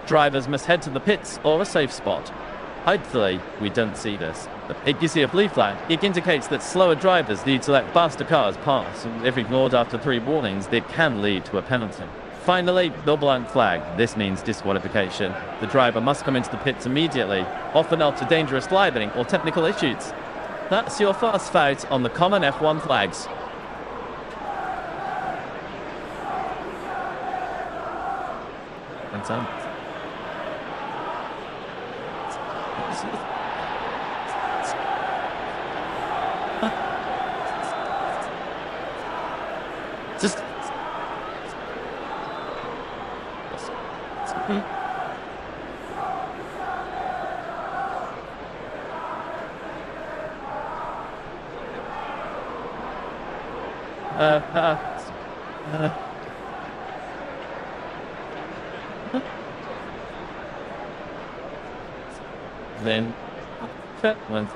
Drivers must head to the pits or a safe spot. Hopefully, we don't see this. If you see a blue flag, it indicates that slower drivers need to let faster cars pass, and if ignored after 3 warnings, it can lead to a penalty. Finally, the blank flag. This means disqualification. The driver must come into the pits immediately, often after dangerous driving or technical issues. That's your first fight on the common F1 flags. That's it. Just then fat ones.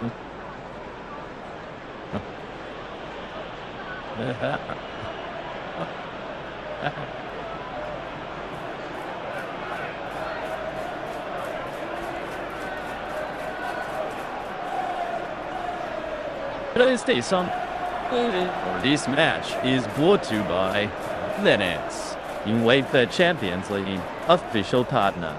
This match is brought to you by Linux, UEFA Champions League official partner.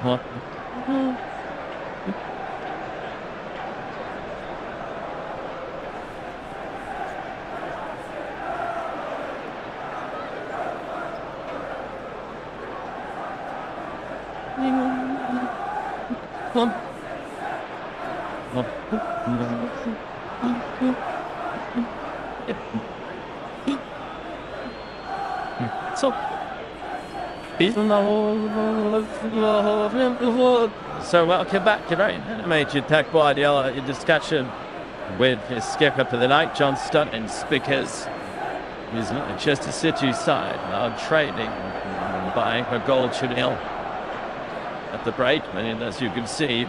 What? So welcome back to very animated attack by the discussion with his skipper for the night, John Hopkins, because his Manchester City side are trailing by a goal to nil at the break. And as you can see,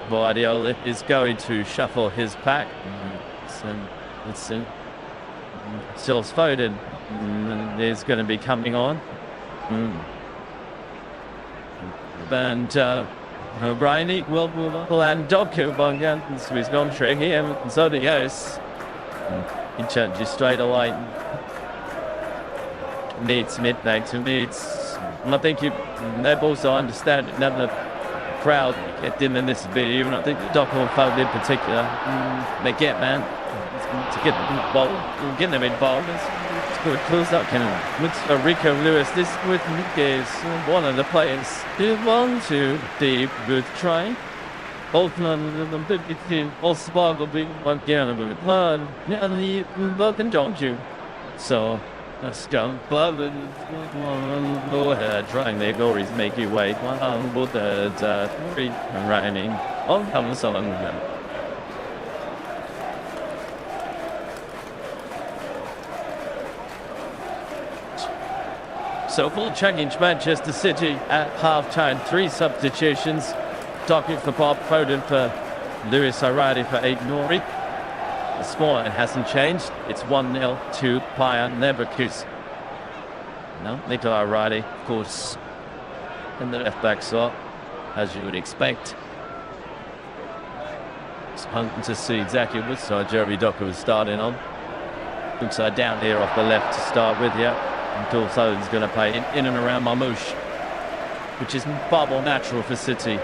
Guardiola is going to shuffle his pack. It's still Foden is going to be coming on. And O'Reilly will and Doku Bongan with contract here, and so the goes. He changes straight away. Needs midnight to meets. And I think they also understand it. None of the crowd get in this video, and I think Doku and Foden in particular, they get to get them involved, get them involved. It's good. Close up, with Rico Lewis. This with is one of the players. 1-2 deep, good try. Both of them between all spark will be one game of it. Yeah, the both don't you. So let's go. Go ahead, trying their goalies make you wait. One with the three running. On comes on them. So full change Manchester City at half-time. 3 substitutions. Doku for Bob, Foden for Lewis, O'Reilly for Aït-Nouri. The scoreline hasn't changed. It's 1-0 to BayerLeverkusen. No, Nicola O'Reilly, of course, in the left-back slot, as you would expect. It's hungry to see exactly which side Jeremy Doku was starting on. Looks like down here off the left to start with, yeah. Until Foden's going to play in and around Marmoush, which is far more natural for City.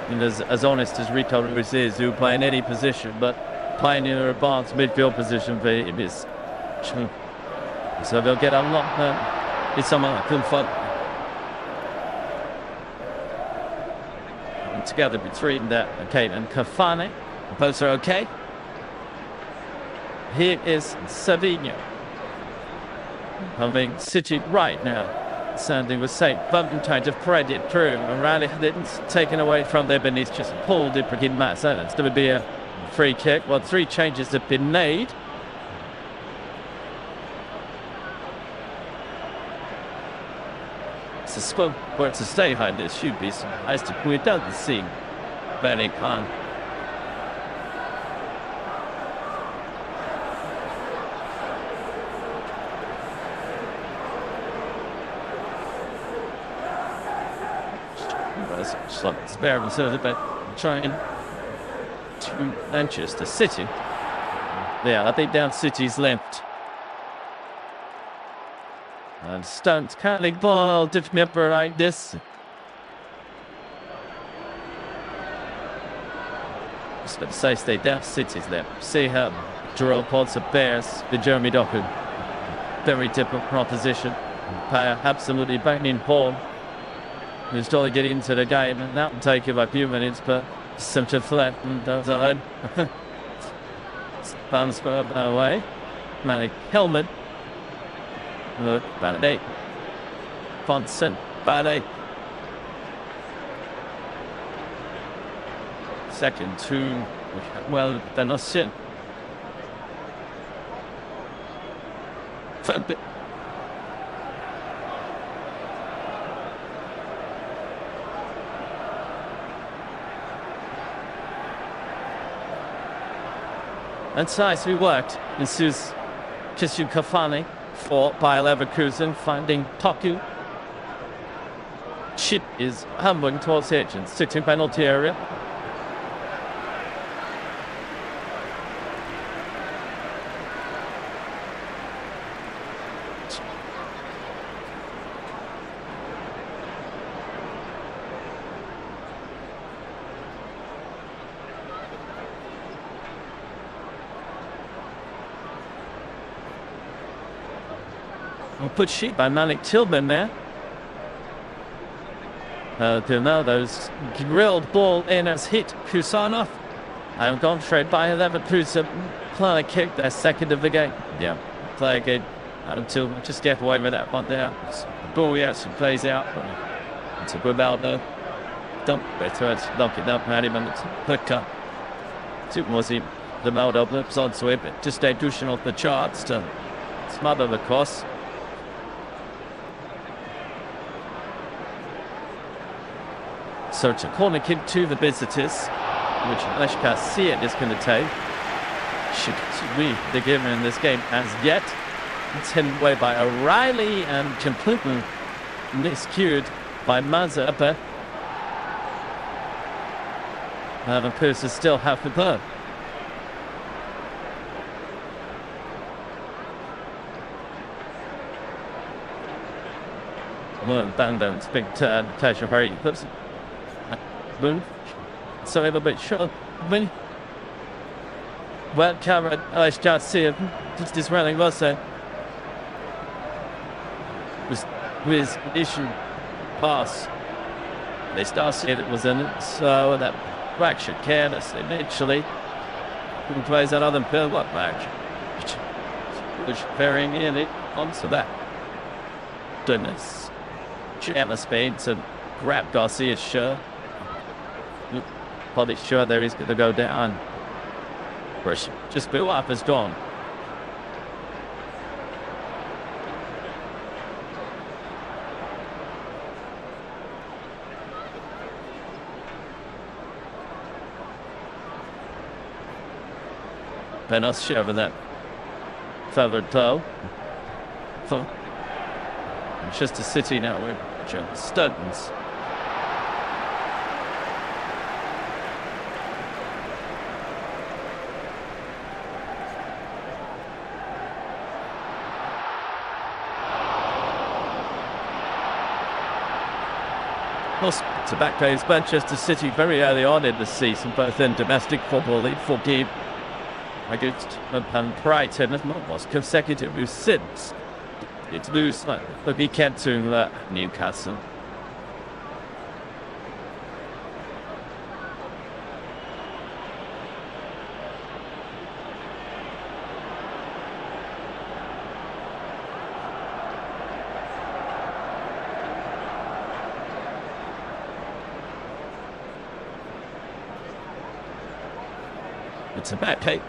And as honest as Rico Lewis is, who play in any position, but playing in an advanced midfield position for him is true. So they'll get unlocked. It's something like fun. And together between that, okay, and Cafane, both are okay. Here is Savinho. Having City right now, standing with Saint Bumping trying to thread it through. O'Reilly had it taken away from there, but he's just pulled it for him. Matt Silence. There would be a free kick. Well, 3 changes have been made. It's a squad where to stay high. There should be some eyes to point. It doesn't seem very calm. Spare themselves about trying to Manchester City. Yeah, I think down City's left. And Stones can't league ball different like this. Just about to say stay down City's left. See how Jerome Pods of Bears, the Jeremy Doku. Very different proposition. Absolutely banging Paul. Who's trying to get into the game, and that will take him a few minutes, but such a flat and does it. Bounce away. Malik Helmet. Look, Bad Fonson, Bad Second to, well, they're not sin. And nicely worked. This is Kisu Kafani for BayerLeverkusen, finding Toku. Chip is humbling towards Hitchens, sitting penalty area. We'll put sheet by Malik Tillman there. Those grilled ball in as hit Kusanov. I'm gone straight by Leverkusen. Plan to kick their second of the game. Yeah. Play again until just get away with that one there. The ball actually plays out. It's a good out though. Dump better. It's knock it up, Matty, but it's quicker. It was him. The mouth of lips on sweep. Just a douching off the charts to smother the cross. So it's a corner kick to the visitors, which ManchesterCity is going to take. Should we be given in this game as yet. It's hidden away by O'Reilly and completely miscued by Mazza. Leverkusen still have the ball. Well, Bandon's big turn. Tasha Harry puts it. Boom. So a little bit short. Well, Cameron, I can't see it. Just this running was there. With issue pass. They start seeing it was in it. So that back should carelessly, eventually. Who plays that other field? What back? Which varying in it onto that. Goodness. Chandler Spain to grab Garcia's shirt. Probably sure there he's going to go down. Just blew up as gone. Benos shoving that feathered toe. For Manchester City now with John Hopkins. To back plays Manchester City very early on in the season, both in domestic football league for game against Brighton, and almost consecutive since it's lose the weekend to Newcastle. It's a bad take.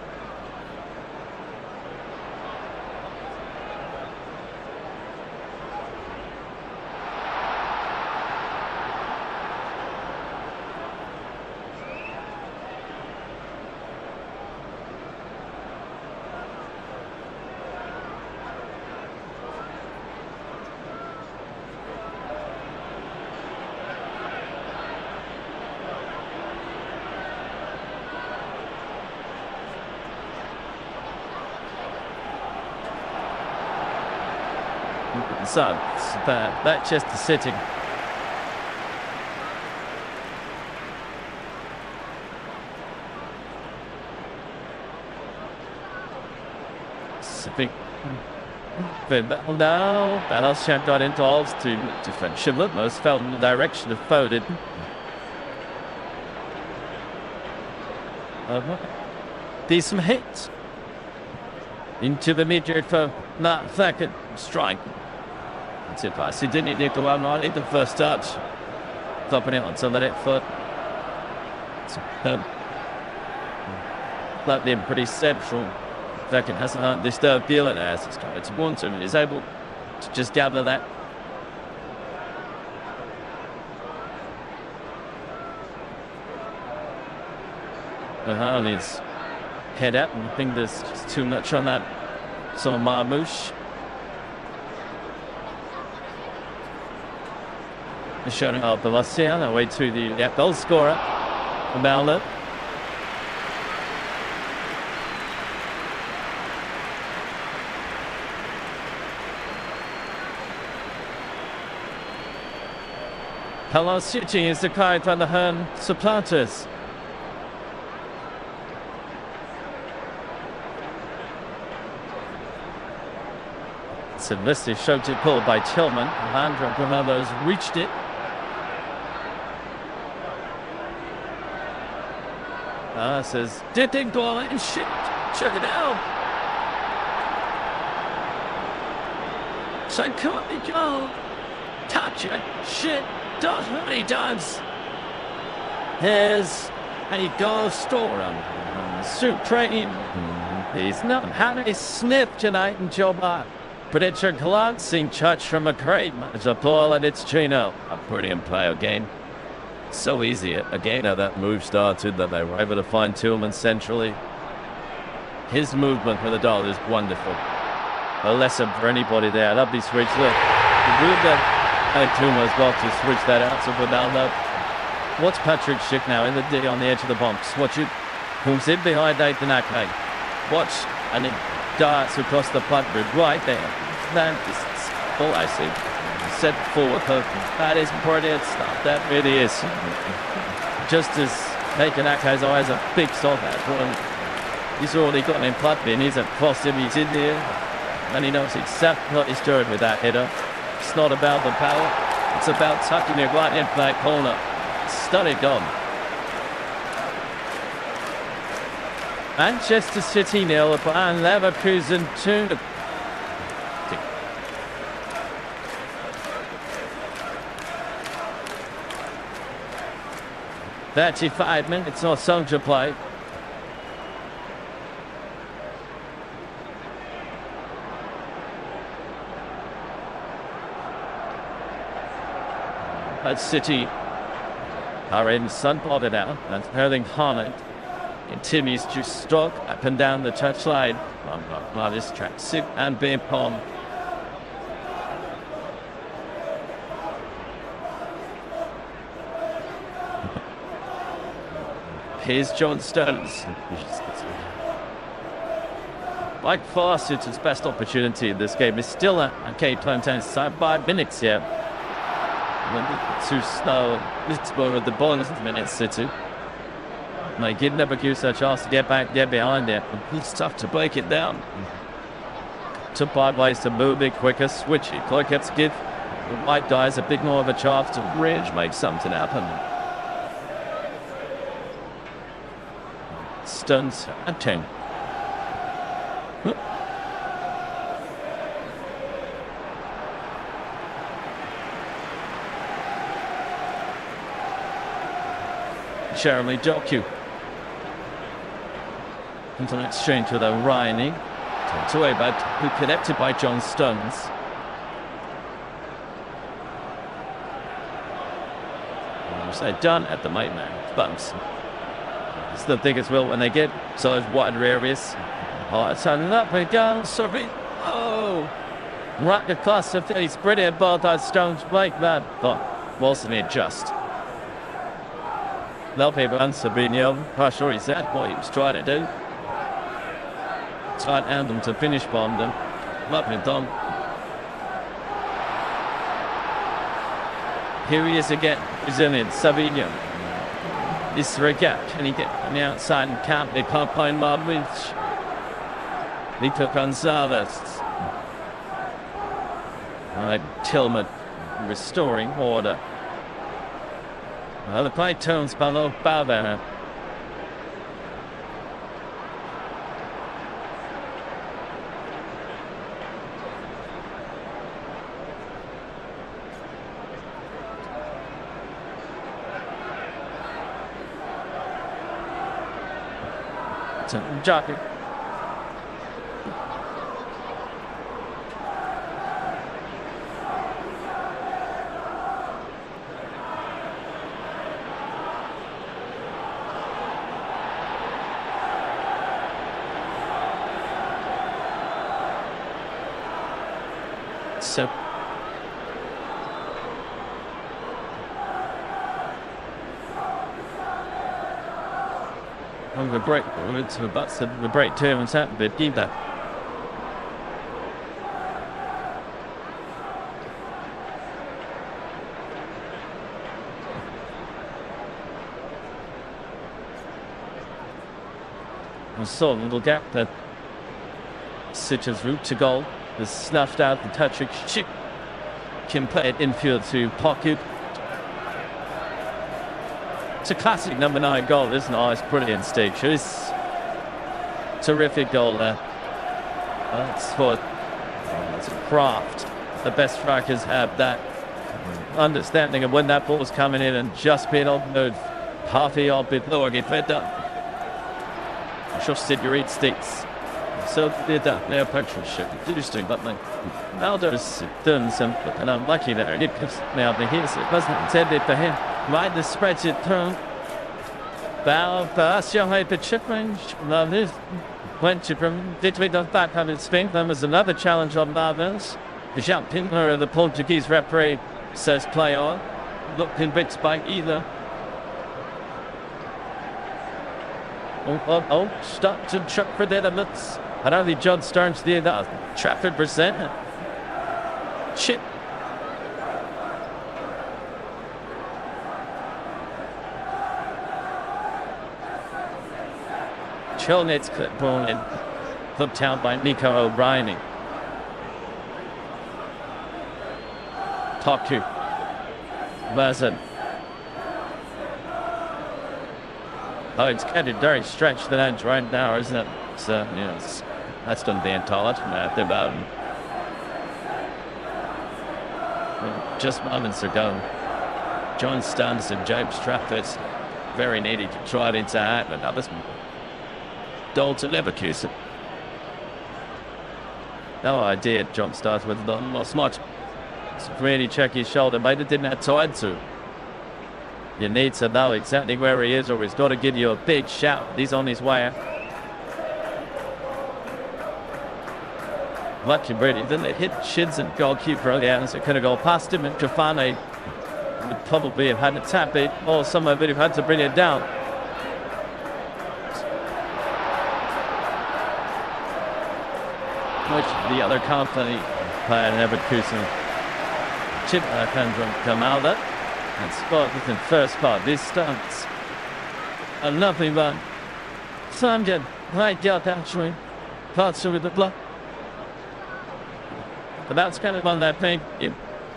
So, Manchester City. Now, Ballast got into halves to defend Schindler. Most fell in the direction of Foden. Decent hits. Into the midfield for that second strike. That's it, pass. He didn't need to go out in the first touch. Stopping it onto the left foot. That being pretty central. Second hasn't disturbed Gillen as it's trying to want him and is able to just gather that. His head out, and I think there's just too much on that. So Marmouche. Showing up the Lucia, on our way to the goal scorer, Mallet. Palasic is the kite van the Hern supplanters. Sylvester showed it pulled by Tillman. Alejandro Granado's reached it. Says, did they go and shit? Check it out. So can't go. Touch it. Shit. Does what he does. Here's a goal scorer. Supreme. He's not had a sniff tonight in Jobar. But it's a glancing touch from McCray. It's a ball and it's 3-0. A brilliant play again. So easy again how that move started, that they were able to find Tillman centrally. His movement for the goal is wonderful. A lesson for anybody there. Lovely switch. Look, good that Tillman's got to switch that out to Ronaldo. What's Patrick Schick now in the D on the edge of the box? Watch it. Comes in behind Nathan Ake. Watch, and it darts across the punt grid right there. That is all I see. Set forward. That is brilliant stuff. That really is. Just as Nathan Ake's eyes are fixed on that one. He's already got him punt bin. He's across him. He's in there. And he knows exactly what he's doing with that header. It's not about the power. It's about tucking it right into that corner. Stunning goal. Manchester City 0, BayerLeverkusen 2. 35 minutes or so to play. But City are in sun-plotted out. That's Erling Haaland. Continues to stalk up and down the touchline. On this track, Sid and Beerpong. Here's John Stones. Like fast, it's his best opportunity in this game. It's still a Cape Plantain side 5 minutes here. Too slow. It's more of the bonus minutes, City. They give Leverkusen a chance to get back, get behind it. It's tough to break it down. To find ways to move it quicker, switch it. Kloikets give the white guys a bit more of a chance to bridge, make something happen. Stones and 10. Jeremy Doku. Into an exchange with O'Reilly. To Abad, who connected by John Stones. So done at the mate man. Bumps. It's the biggest will when they get so those wider areas. Oh, it's up and go. Sorry. Oh! Right across the face. Brilliant ball by Stones. Like that. But wasn't it just? They'll be on Sabino. I'm sure he said what he was trying to do. Trying to end them to finish bomb them. Lovely done. Here he is again. Brazilian Sabino. This is a gap. Can he get on the outside and count? They can't find Marwich. Lito Gonzalez. Alright, Tillman restoring order. Well, the play turns below Bauer. Jockey. So the break, it's about the break term and that bit keep that. And so a little gap that City's route to goal is snuffed out. The touch can play it infield to pocket. It's a classic number 9 goal, isn't it? Oh, it's brilliant, Steve. It's terrific goal there. That's what, it's a craft. The best strikers have that understanding of when that ball's coming in and just being able to move half a yard bit lower, get better. Just your eat sticks. So did that now partnership. Interesting, but like Aldo's done something, and I'm lucky there. It gives now the hits. It wasn't intended for him. Right, the spreads it through. Bow, pass, your high pitch range. Love this. Went to from between the back on his spin. There was another challenge on Marvels. The jump in the Portuguese referee says play on. Look convinced by either. Start to chuck for the elements. I don't think John Stearns did that. Trafford present. Chip. Chelnitz clip ball in. Flipped out by Nico O'Brien. Toku. Bazin. Oh, it's kind of very stretched the edge right now, isn't it? So, that's done the entire math about him. Just moments ago, John Stuns and James Trafford very needy to try it into Hatman. Now this goal to Leverkusen. No idea John starts with not lost much. It's really check his shoulder, mate. It didn't have time to. You need to know exactly where he is, or he's got to give you a big shout. He's on his way. Lucky Brady, didn't it hit shins and goalkeeper earlier, so it could have gone past him, and Trafane would probably have had to tap it, or someone would have had to bring it down. Which the other company player in Leverkusen, Chip Alejandro Camada, and spot within first part. This starts a lovely run. Samjan, right out actually, parts with the block. But that's kind of on that thing.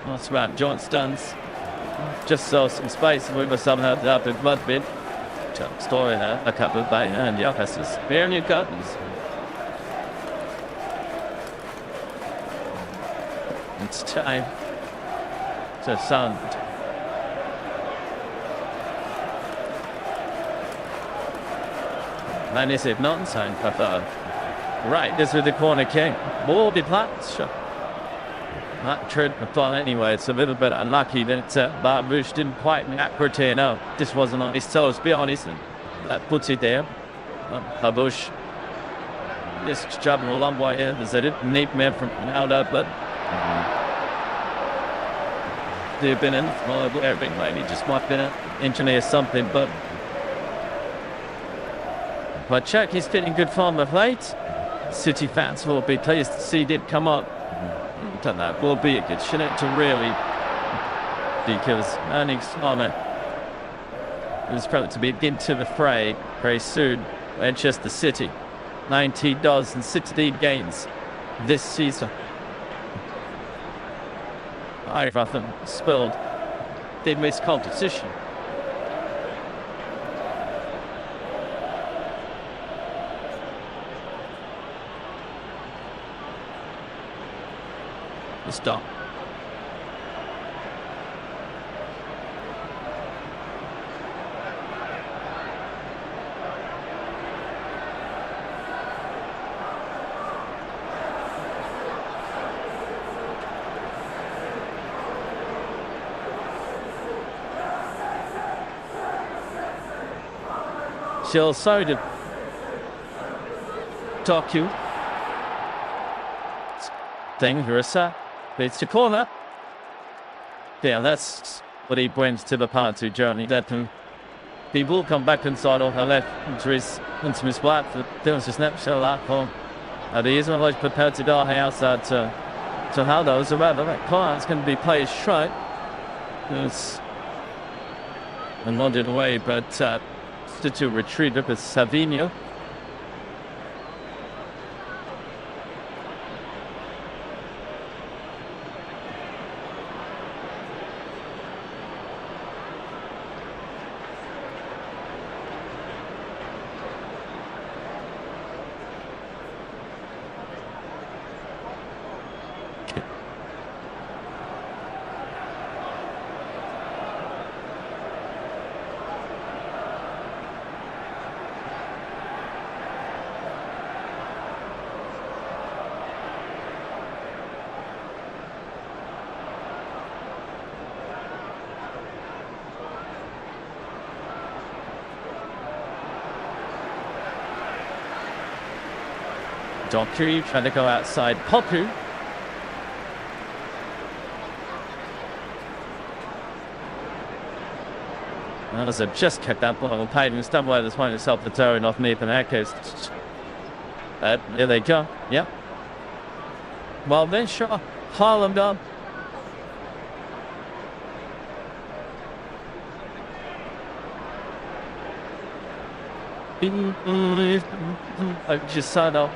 That's right, John Stuns. Just saw some space and we were somehow up in mud bit. Story there, a couple by and Yakas's. Bare new curtains. It's time to sound. Man, is it not sound, Papa? Right, this with the corner king. Ball be plats. That turned the ball anyway. It's a little bit unlucky that Barbush didn't quite accurate here. No, this wasn't on his toes, be honest. And that puts it there. Barbush. This job a long way here. There's a neat man from Aldo, but they've been in everything, maybe just might be an engineer something, but check, he's fitting good form of late. City fans will be pleased to see it come up. Done that will be a good shouldn't to really, because earnings on it is probably to be into the fray very soon. Manchester City, 19,060 games this season. I've often spilled. They miss competition. Stop. She'll so to talk you. Dangerous. It's the corner. Yeah, that's what he brings to the party journey. That he will come back inside on her left into his right. There was a snapshot of home. The Israelites prepared to die outside to Haldo. So rather that corner is going to be played straight. It's nodded away, but to retreat up as Savinho. Doku trying to go outside Poku. As I've just kept that ball paid and stumbled over this point himself the toe off Nathan Atkins. Here they go. Yep. Well then, sure. Harlem done. I just signed up.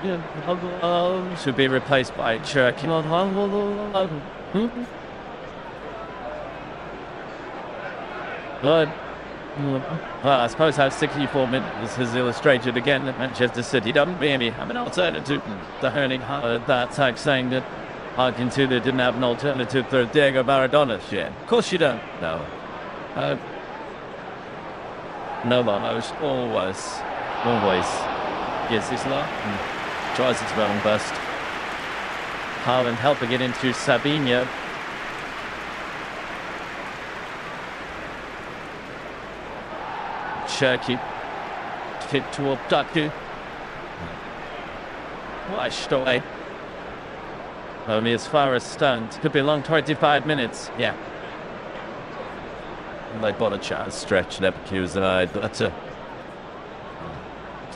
Should be replaced by Cherky. Good. Well, I suppose how 64 minutes has illustrated again that Manchester City doesn't really have an alternative to Erling Haaland. That's like saying that Argentina didn't have an alternative to Diego Maradona yet. Of course you don't. No. No one. Always. Yes, it's not. Tries its well and bust. Haaland helping it into Sabinho. Cherky. Tip toward Doku. Washed away. Only as far as stunned. Could be a long 25 minutes. Yeah. They bought a chance stretch Leverkusen. That's a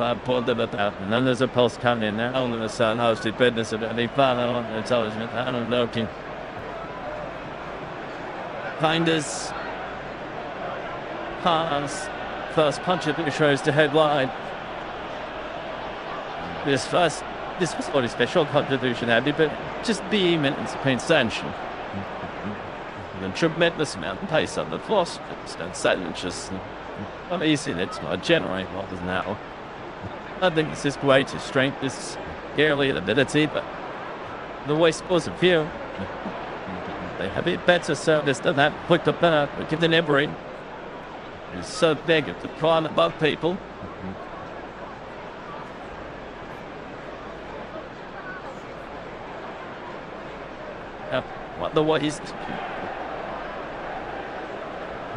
I pulled them about, and then there's a pulse coming in there. Only the sun hosted business of any final on the television. I don't know. Finders. Pass. First punch of the shows to headline. This was what a special contribution, Andy, but just the minutes of sensation. And tremendous amount of pace on the force. It's just amazing. It's not generating what is now. I think this is greatest strength, this early ability, but the West was a few. They have a better service than that. Quick to better, but give the Emery. He's so big at the prime above people. What the ways?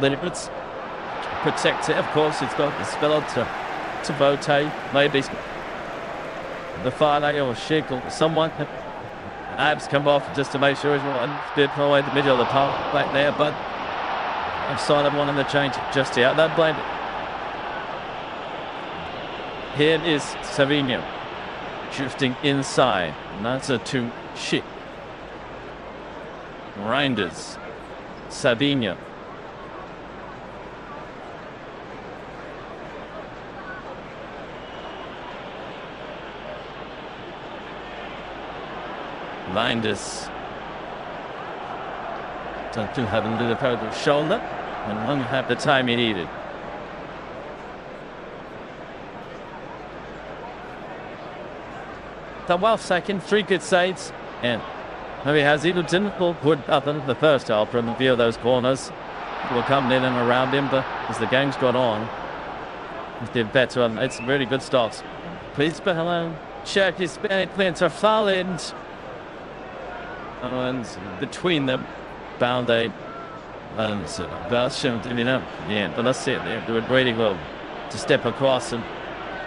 Limits. Protect it, of course, it's got the spell to Vote, maybe the Friday or Sheik or someone. Abs come off just to make sure he's one bit away in the middle of the park back there, but I've signed up one in the change just out. Don't blame it. Here is Savino drifting inside, and that's a two shit. Reinders, Savino. Reinders. Don't do have a little over the shoulder, and won't have the time he needed. The well second, 3 good saves, and maybe has even difficult good other than the first half from the view of those corners. People coming in and around him, but as the game's gone on, he did better, and it's really good starts. Please, but hello. Check his plants are falling. And between them, bound a about but let's see it. They're doing really well to step across and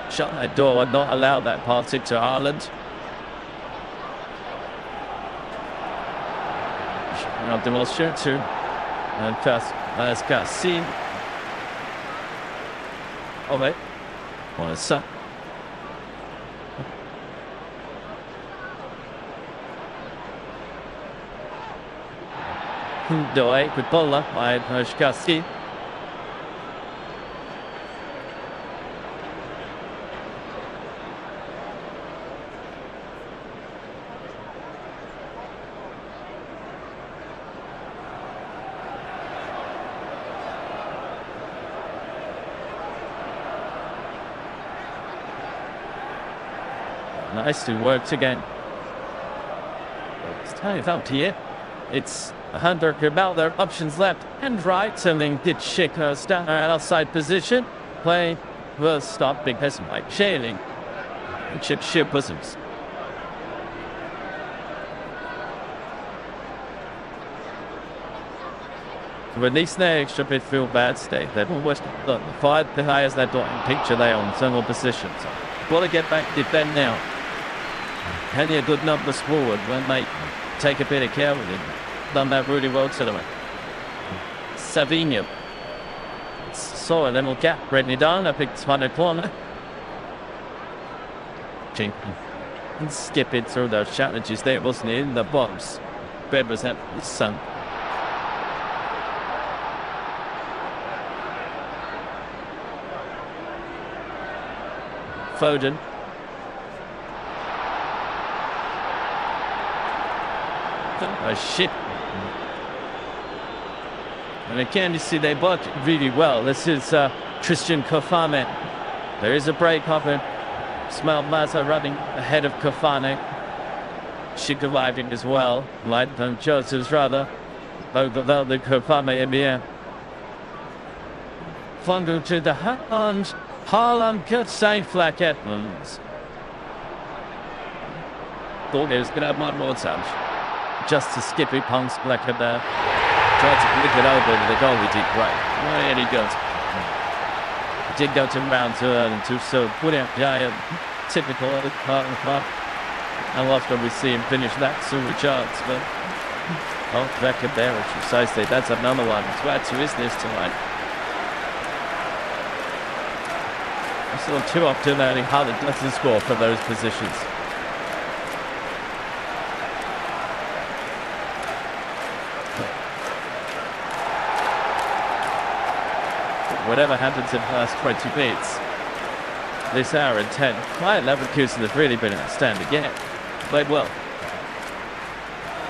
shut that door and not allow that passing to Ireland. Up the most shirt too, and first let's go see. Oh wait, what is that? Doe with Bola by Shkaski. Nice to work again. It's time out here. It's 100 about their options left and right. Something did shake us down our outside position. Play will stop big person like Shailing. Chip ship bosoms. Release the extra bit feel bad state. They've almost the 5 the highest that don't picture they on single positions. Got to get back defend now. Plenty of good numbers forward when they take a bit of care with him. Done that really well today. Savinho. Saw a little gap, Redney down, I think it's one corner. And skip it through those challenges there, wasn't it? In the box. Bed was at his son. Foden. Oh shit. And again, you see they blocked really well. This is Christian Kofane. There is a break up and Smell Maza running ahead of Kofane. She arriving as well. Light Joseph's rather. Over the Kofane in the air. Fungo to the hand. Haaland good save Flack Edmonds. Thought he was going to have one more touch. Just to skip it, punks Black at there. Tried to flick it over to the goal, he did great. Well, he goes. He did go to round too early and too soon. Put out giant, typical of the part of the club. How often we see him finish that sort of chance, but back at there, as you say, that's another one. So add to his list tonight. Still too often learning how it doesn't score for those positions. Whatever happens in the first 20 minutes, this hour and 10, Leverkusen have really been outstanding again. Played well.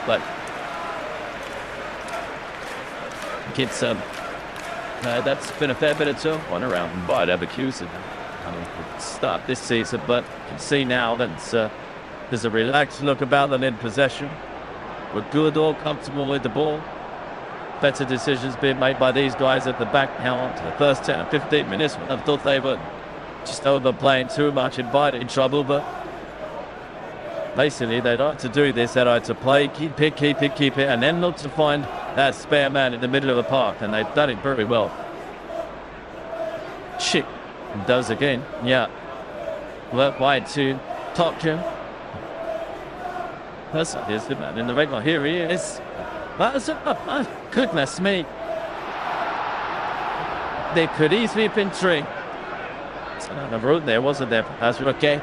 But it's that's been a fair bit of turn on around by Leverkusen. Start this season, but you can see now that there's a relaxed look about them in possession. We're good, all comfortable with the ball. Better decisions being made by these guys at the back now. To the first 10 or 15 minutes, I thought they were just overplaying too much, inviting trouble, but basically they like to do this. They like to play, keep it, and then look to find that spare man in the middle of the park, and they've done it very well. Shit. Does again, yeah. Work wide to TopTier. Here's the man in the regular. Here he is. Goodness me. There could easily have been three. A route there, wasn't there? That's okay.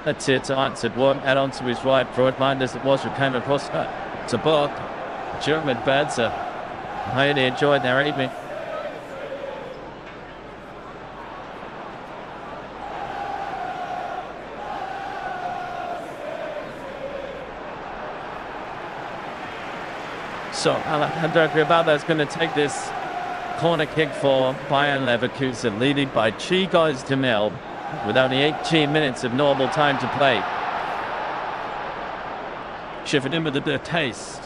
That's it. Answered one. Add on to his right forward mind as it was. Who came across to Borg. German birds are highly enjoyed their evening. So Alejandro Gribaldo is going to take this corner kick for BayerLeverkusen, leading by 3 goals to 0, with only 18 minutes of normal time to play. Shifted in with a bit of taste.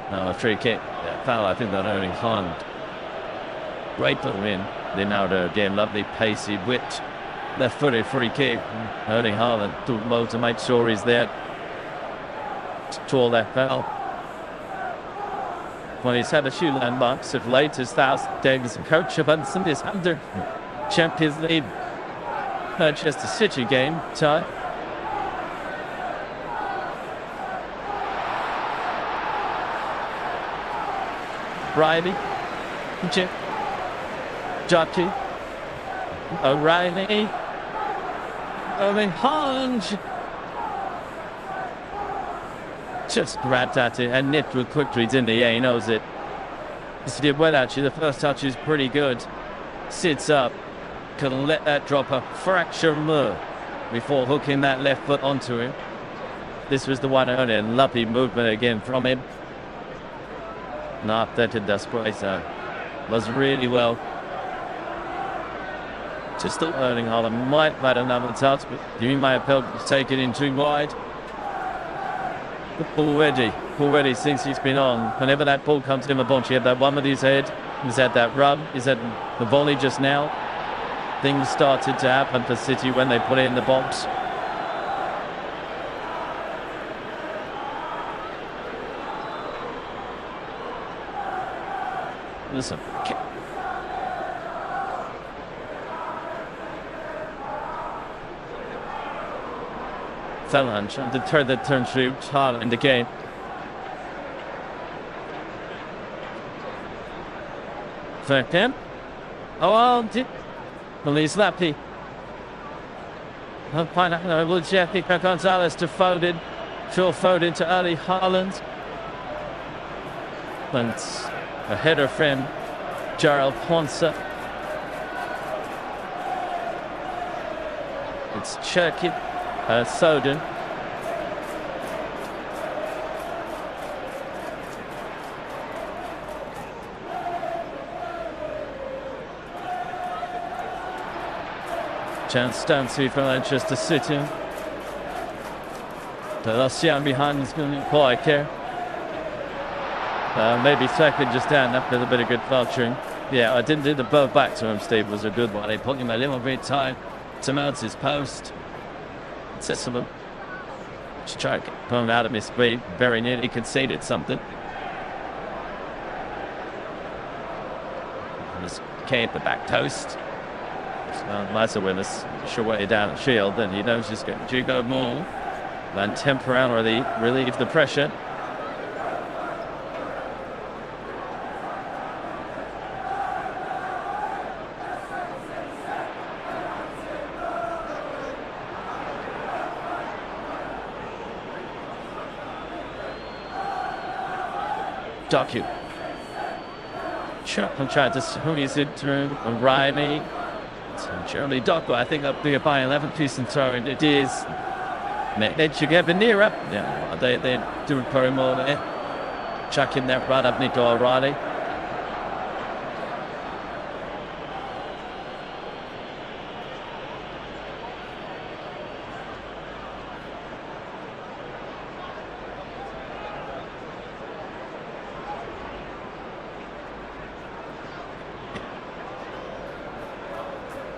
No, a free kick. Yeah, foul, I think they're only Haaland. Great put in. Ronaldo again, lovely pacey wit. Left-footed free kick. Erling Haaland doing well to make sure he's there to draw that foul. Well, he's had a few landmarks of late as days of coach of this under Champions League Manchester City game tie. Riley, Jackie, O'Reilly, Haaland. Just grabbed at it and nipped with quickly, didn't he? Yeah, he knows it. He did well, actually. The first touch is pretty good. Sits up. Can let that drop a fraction more before hooking that left foot onto him. This was the one only, and lovely movement again from him. Not that it does quite so. Was really well. Just still Erling Haaland might have had another touch, but you may have taken in too wide. Already since he's been on, whenever that ball comes in the box, he had that one with his head, he's had that rub, he's had the volley just now. Things started to happen for City when they put it in the box. Listen. Felon trying to turn the turn through hard in the game. Verken. Oh, Police Lappy. Luciano Gonzalez to Foden. Phil Foden to Erling Haaland. And a header from Gerald Ponce. It's Cherky, Soden. Chance Stancy for Manchester City. Delosian behind is going to quite care. Maybe second just down after a bit of good vulturing. Yeah, I didn't do the ball back to him, Steve. It was a good one. He put him a little bit tight to mount his post. Cecil just tried to pull him out of his speed. Very nearly conceded something. Just came at the back toast. Nicer winners, sure way down at Shield, and he knows he's going to go more than temporarily relieve the pressure. Docu. I'm trying to squeeze it through Riley. Jeremy Doku, I think up there by Leverkusen throwing it is. They should get near up. Yeah, they do it very more there. Chucking that right up Nico O'Reilly.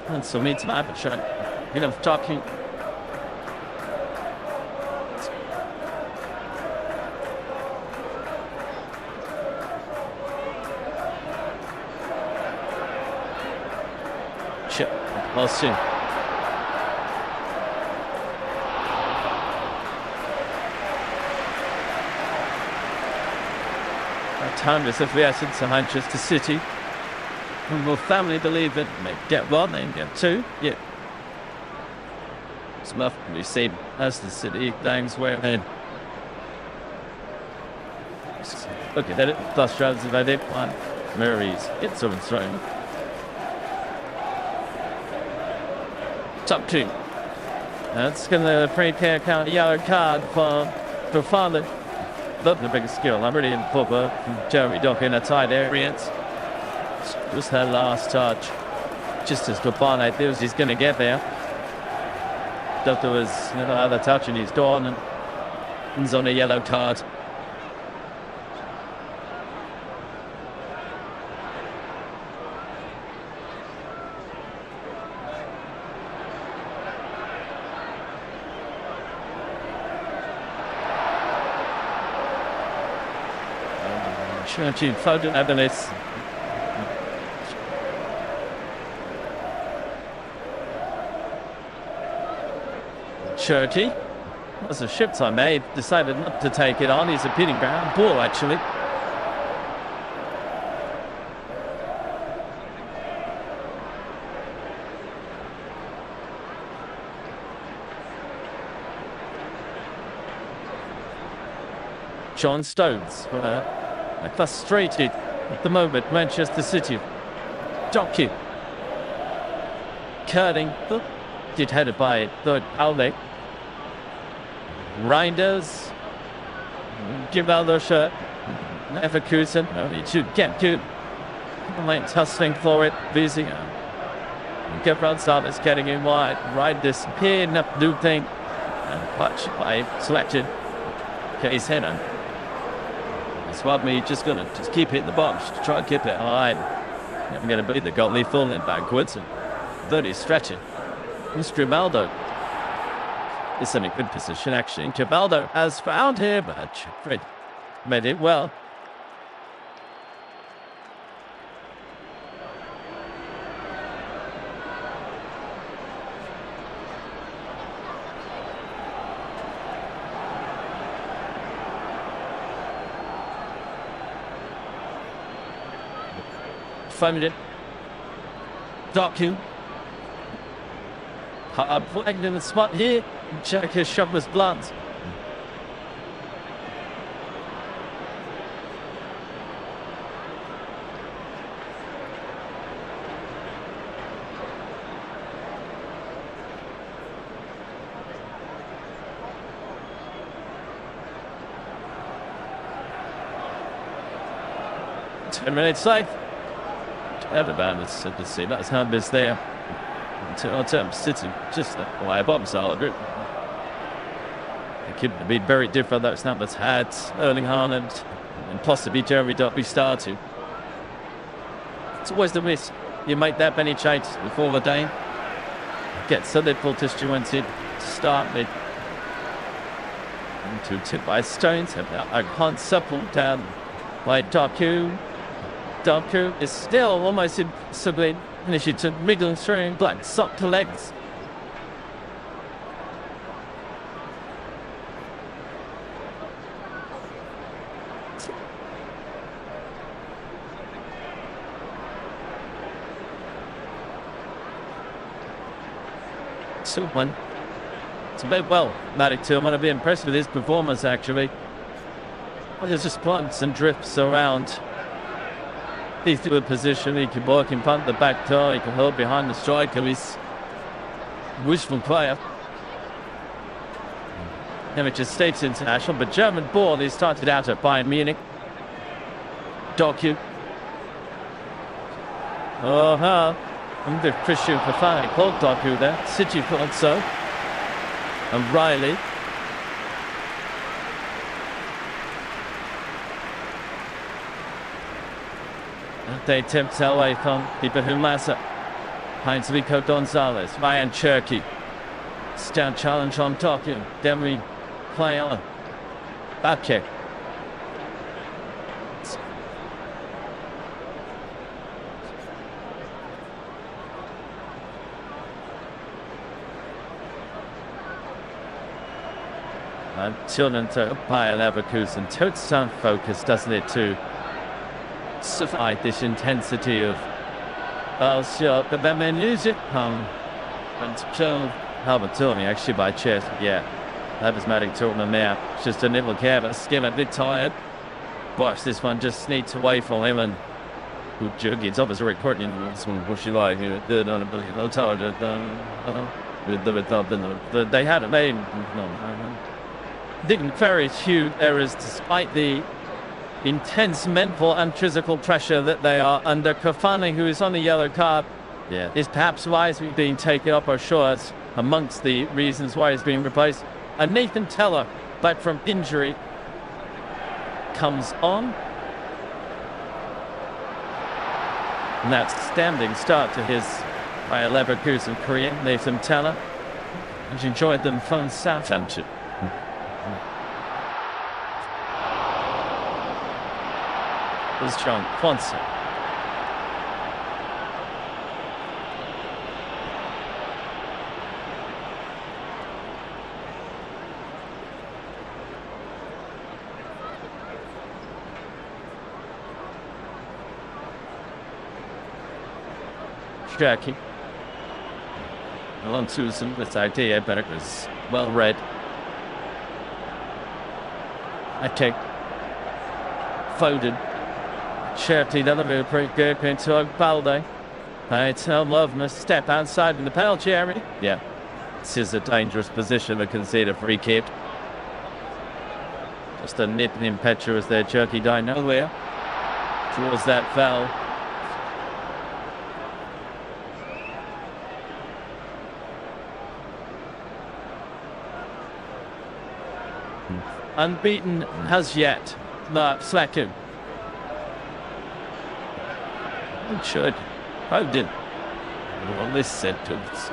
And so meets my shot. You know, talking. Chip. We'll see. Time is of the essence of Manchester City. And will family believe that they get one, they get two? Yeah. Smurf can be seen as the City things where in. Look at it, plus drives if I did one. Murray's hits of thrown. Top two. That's going to pre-care count yellow card for Father. Look, the biggest skill. I'm really in football from Jeremy Dock in a tight area. Just her last touch. Just as BundesligaVsPremierLeague feels he's going to get there. Doctor was another touch and he's gone and he's on a yellow card. Churchy Foden Ebelis. Churchy, as the ships I made, decided not to take it on. He's a pitting ground ball, actually. John Stones, frustrated at the moment. Manchester City. Docu. Curling. Did headed by third outlet. Reinders. Givaldo shirt. Leverkusen. Only to get to. Lane tussling for it. Busy. Gibraltar is getting in wide. Reinders pin up looping. And watch by selected. Case header. Swabme just gonna keep hitting the box to try and keep it high. I'm gonna beat the goalie falling backwards and 30 stretching. Mr. Rimaldo is in a good position actually. Cabaldo has found him, but Fred made it well. Foden. Doku. Hard flagged in the spot here. Check his shot was blunt. Ten minutes left. Have about it. To see that's how it's there. City just way above solid. It could be very different. That's not what's had Erling Haaland and possibly Jeremy Doku started. It's always the risk. You make that many changes before the day. Get so little disjointed to start with. Into tip by Stones. I can't supple down by Doku. Doku is still almost impossibly finishing to middle string, black sock to legs. One. It's a bit well, Matic too. I'm going to be impressed with his performance actually. Well, there's just punts and drifts around. He's in a position, he can work in front of the back door, he can hold behind the striker, he's a wishful player. Never just states international, but German born, he started out at Bayern Munich. Doku. I'm the Christian Fafana called Doku there. City thought so. And Riley. They attempt away from Ibrahim Lassa. Heinz Rico Gonzalez. Ryan Cherky. Stand challenge on Doku. Then we play on. Back kick. And children to BayerLeverkusen. Totes sound focus, doesn't it, to survive this intensity of shot, but then they lose it. And so Tony actually by chest, yeah. That was Matic Tottenham there. It's just a little careless, skin a bit tired. Watch this one just sneaks away from him and who Jurgens obviously recording this one bushy like did on a billion target. They had it made. Didn't very few errors despite the intense mental and physical pressure that they are under. Kofani, who is on the yellow card, is perhaps why he's being taken up or short amongst the reasons why he's being replaced. And Nathan Teller, back from injury, comes on. An outstanding start to his BayerLeverkusen career, Nathan Teller. And enjoyed them from Southampton. Was John Hopkins. Jackie. Along Susan, this idea, but it was well read. I take Foden. Cherty, another move, pretty good into Balde. It's Love must step outside in the penalty area. Yeah, this is a dangerous position to concede a free kick. Just a nip and impetuous there, Cherty dying nowhere towards that foul. Unbeaten as yet, Slacken. It should. How did on this sentence?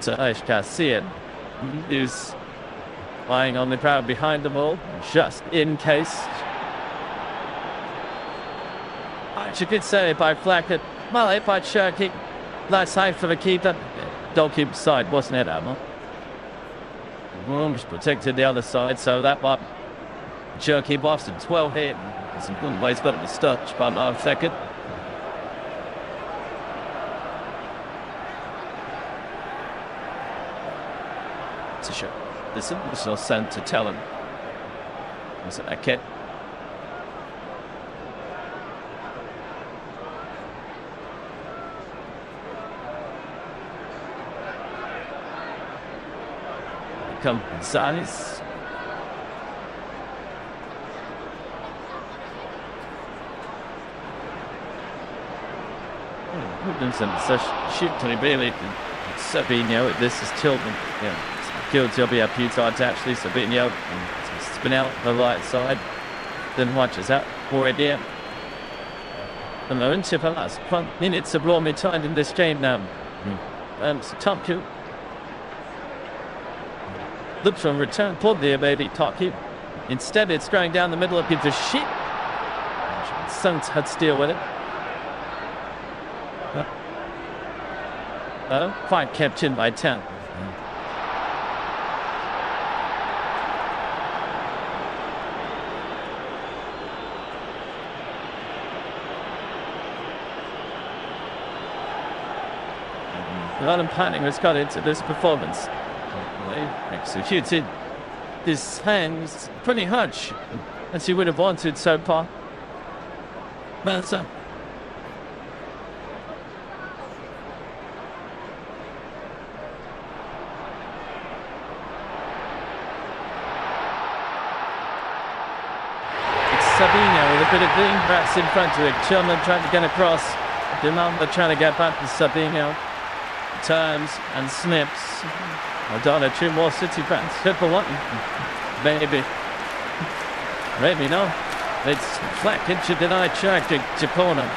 So Garcia is lying on the ground behind them all, just in case. You could say by Flackett, Well, by Cherky. Nice save for the keeper. Goalkeeper side, wasn't it, Emma? Rooms protected the other side, so that one. Cherky Boston's well hit. Some good ways, but it was touched by our second. It's a shot. This is not sent to tell him. Was it a kid? Come Gonzalez. Shoot to really Sabino. This is Tilton. Yeah, killed will be a few times actually. Sabino spin out the right side. Then watches out for it there. And the into the last 5 minutes of long time in this game now. It's a top two. Looks from return pulled there, baby. Top two. Instead, it's going down the middle of the shit. Suns had steal with it. Fine kept in by 10. Alan Panning has got into this performance. Executed his hands pretty much as he would have wanted so far. But Sabino with a bit of green grass in front of it. Chilman trying to get across. Demanda trying to get back to Sabino. Turns and snips. Madonna, 2 more City fans. Triple one. Maybe. Maybe not. It's flat into denied track to corner.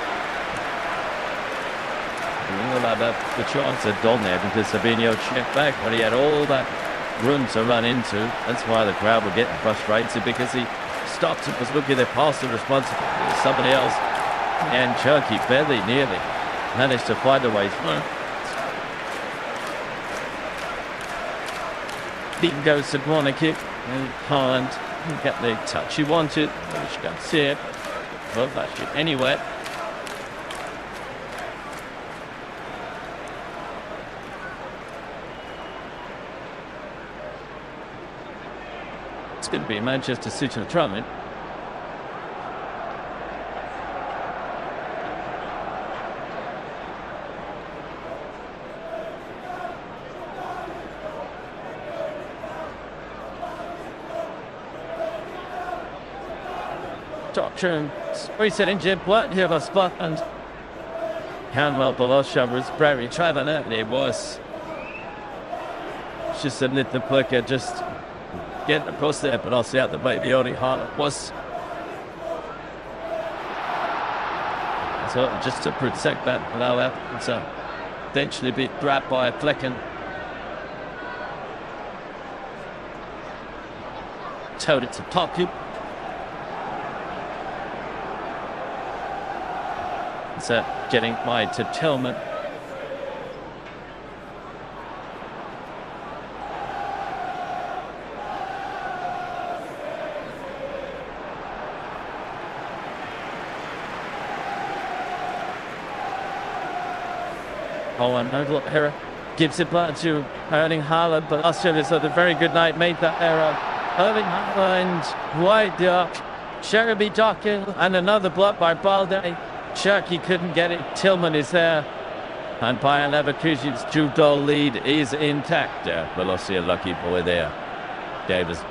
The chance had gone there because Sabino checked back, but he had all that room to run into. That's why the crowd were getting frustrated, because he stopped and was looking at pass the responsibility to somebody else. And Chunky barely nearly managed to find a way through. Dean goes to corner kick and Haaland didn't get the touch he wanted. Which got see it. Well, that should anyway. It's going to be Manchester City tournament. Doctrine reset injured, what here was spot and Canwell Bolosha was very traveling it was just a little quicker, just getting across there, but also out the way the only Haaland was. So just to protect that allow out to eventually be grabbed by Flecken. Towed it to top you. So getting wide to Tillman. Oh, and no error. Gives it back to Erling Haaland, but Australia's had a very good night, made that error. Erling Haaland, wide dark. Shereby Dockin, and another block by Balde. Cherky couldn't get it. Tillman is there. And BayerLeverkusen's 2-goal lead is intact. We'll see a lucky boy there. Gave us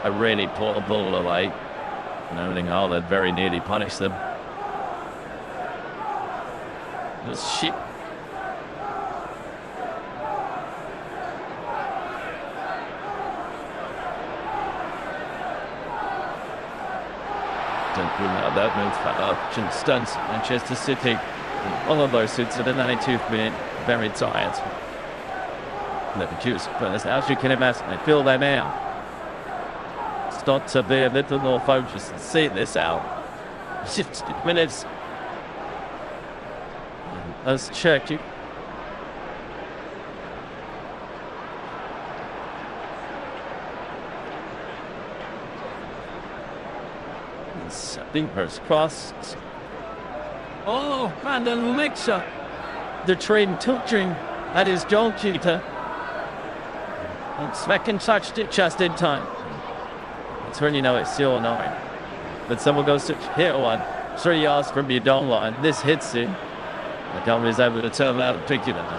a really poor ball away. And Erling Haaland very nearly punished them. It was shit. That moves back up and stunts Manchester City. All of those suits at the 92th minute, very tired. Leverkusen, but as you can imagine, they feel them out. It's not to be a little more focused and see this out. 60 minutes. Let's check you. First cross. Oh, and a mixer. The train tilting. That is Joel Cheetah. And Smecken touched it just in time. It's when you know it's 0-9. But someone goes to hit one. 3 yards from your down line. This hits it. The goalie is able to turn out and pick it up.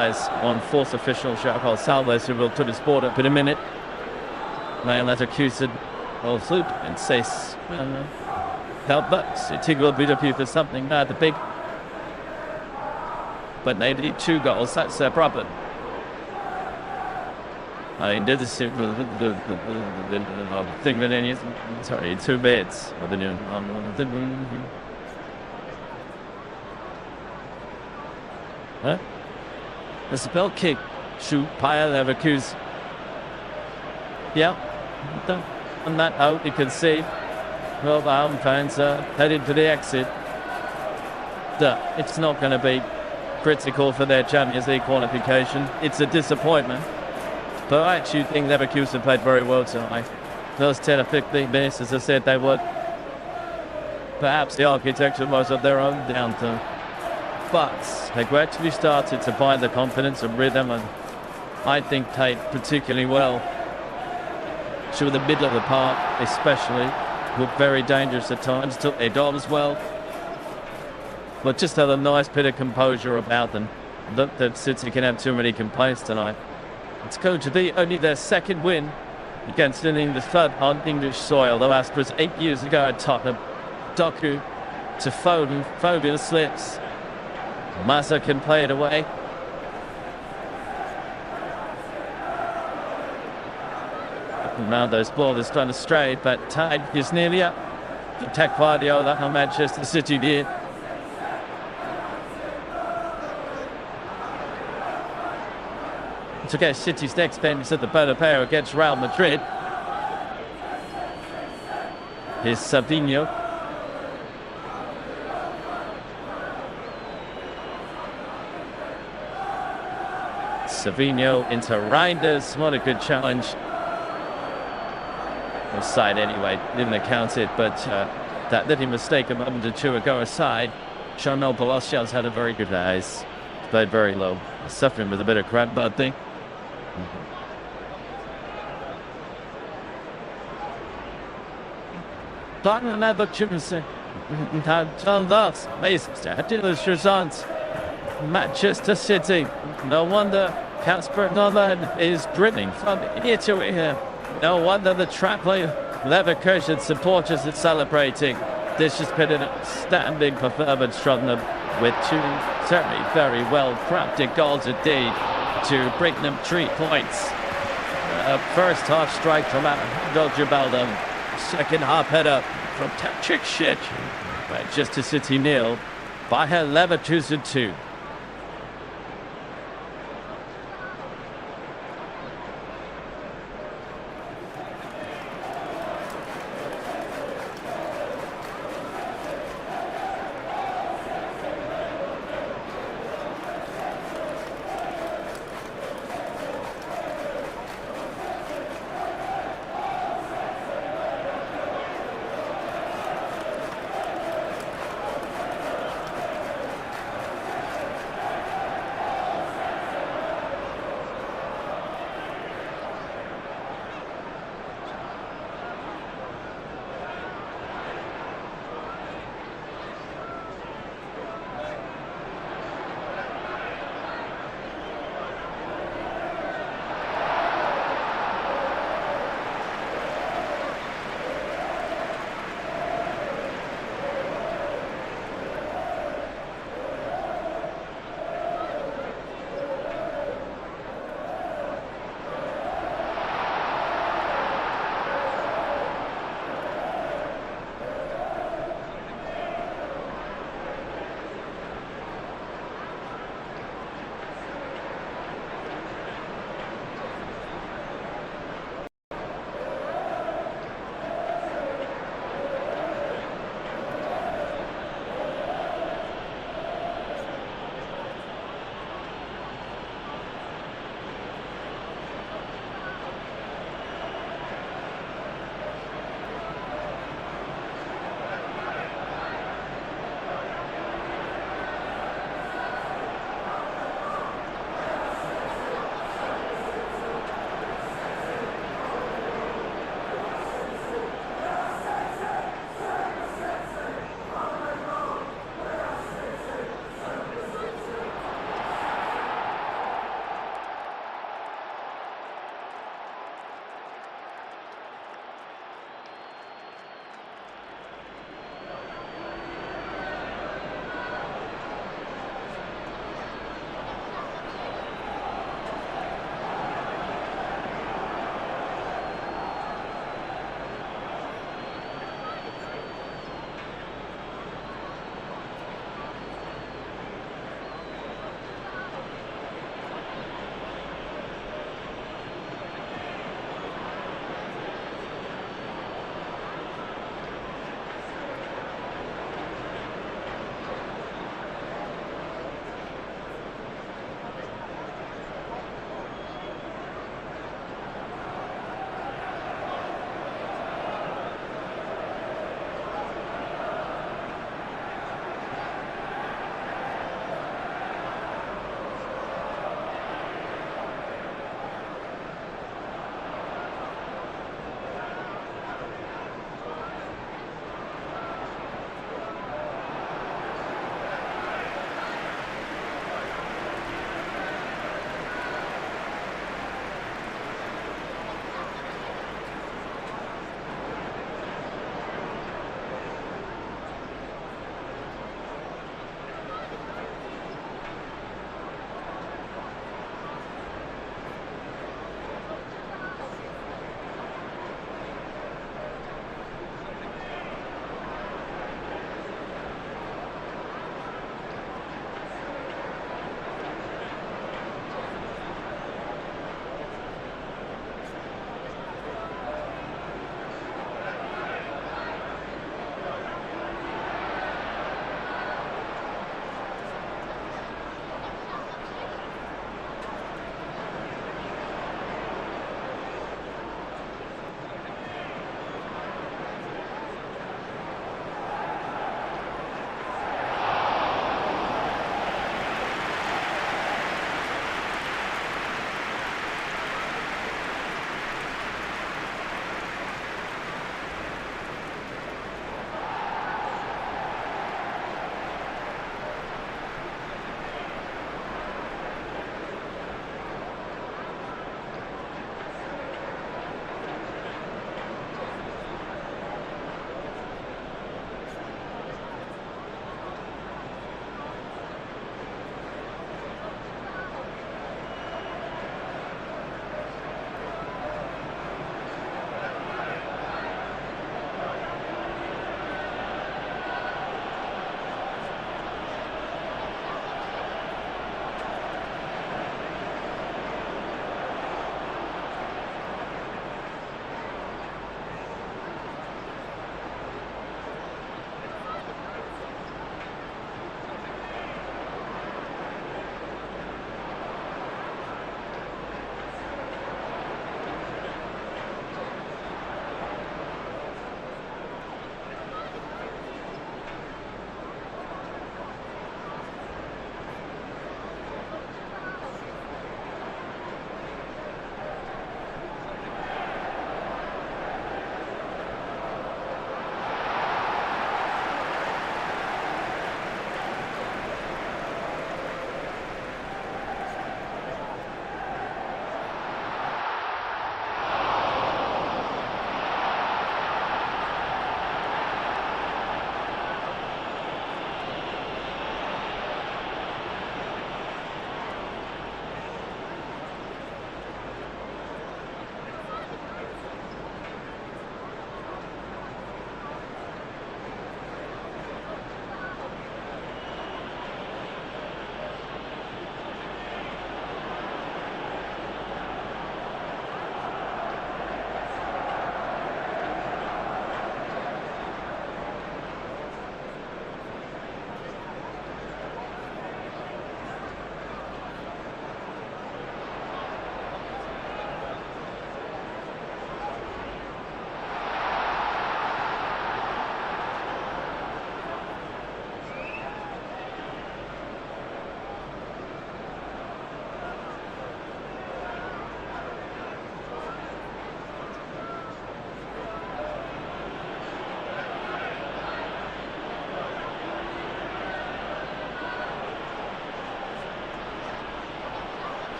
As on fourth official Charles Salves, who will put his board up in a minute. Leverkusen will flip and says, help us. It will be for something the big. But they need 2 goals. That's their problem. I did this thing that any. Sorry, 2 beds. Huh? The spell kick. Shoot, BayerLeverkusen. Yeah. On that out, you can see. Well, the home fans are headed for the exit. It's not going to be critical for their Champions League qualification. It's a disappointment. But I actually think Leverkusen played very well tonight. Those 10 or 15 minutes, as I said, they were perhaps the architecture was of their own downturn. But they gradually started to find the confidence and rhythm, and I think played particularly well through the middle of the park, especially. Were very dangerous at times, took their goals well, but just had a nice bit of composure about them. Look, that City can have too many complaints tonight. It's going to be only their 2nd win against an English club on English soil. The last was 8 years ago at Tottenham. Doku to Foden. Foden slips. Massa can play it away. Ronaldo's ball is kind of straight, but tied is nearly up. Attack Guardiola on Manchester City did. To get City's next bench at the Bernabeu against Real Madrid. Here's Savinho. Savinho into Reinders. What a good challenge. Offside anyway, didn't account it, but that little mistake a moment or two ago aside, John Hopkins had a very good eyes. Played very low. Suffering with a bit of cramp, but I think. Leverkusen. Manchester City. No wonder Kasper Nolan is dribbling from here to here. No wonder the traveling Leverkusen supporters are celebrating. This has been an outstanding performance from them, with 2 certainly very well crafted goals indeed to bring them 3 points. First half strike from Gibaldo. Second half header from Tapchik Manchester City 0. BayerLeverkusen 2.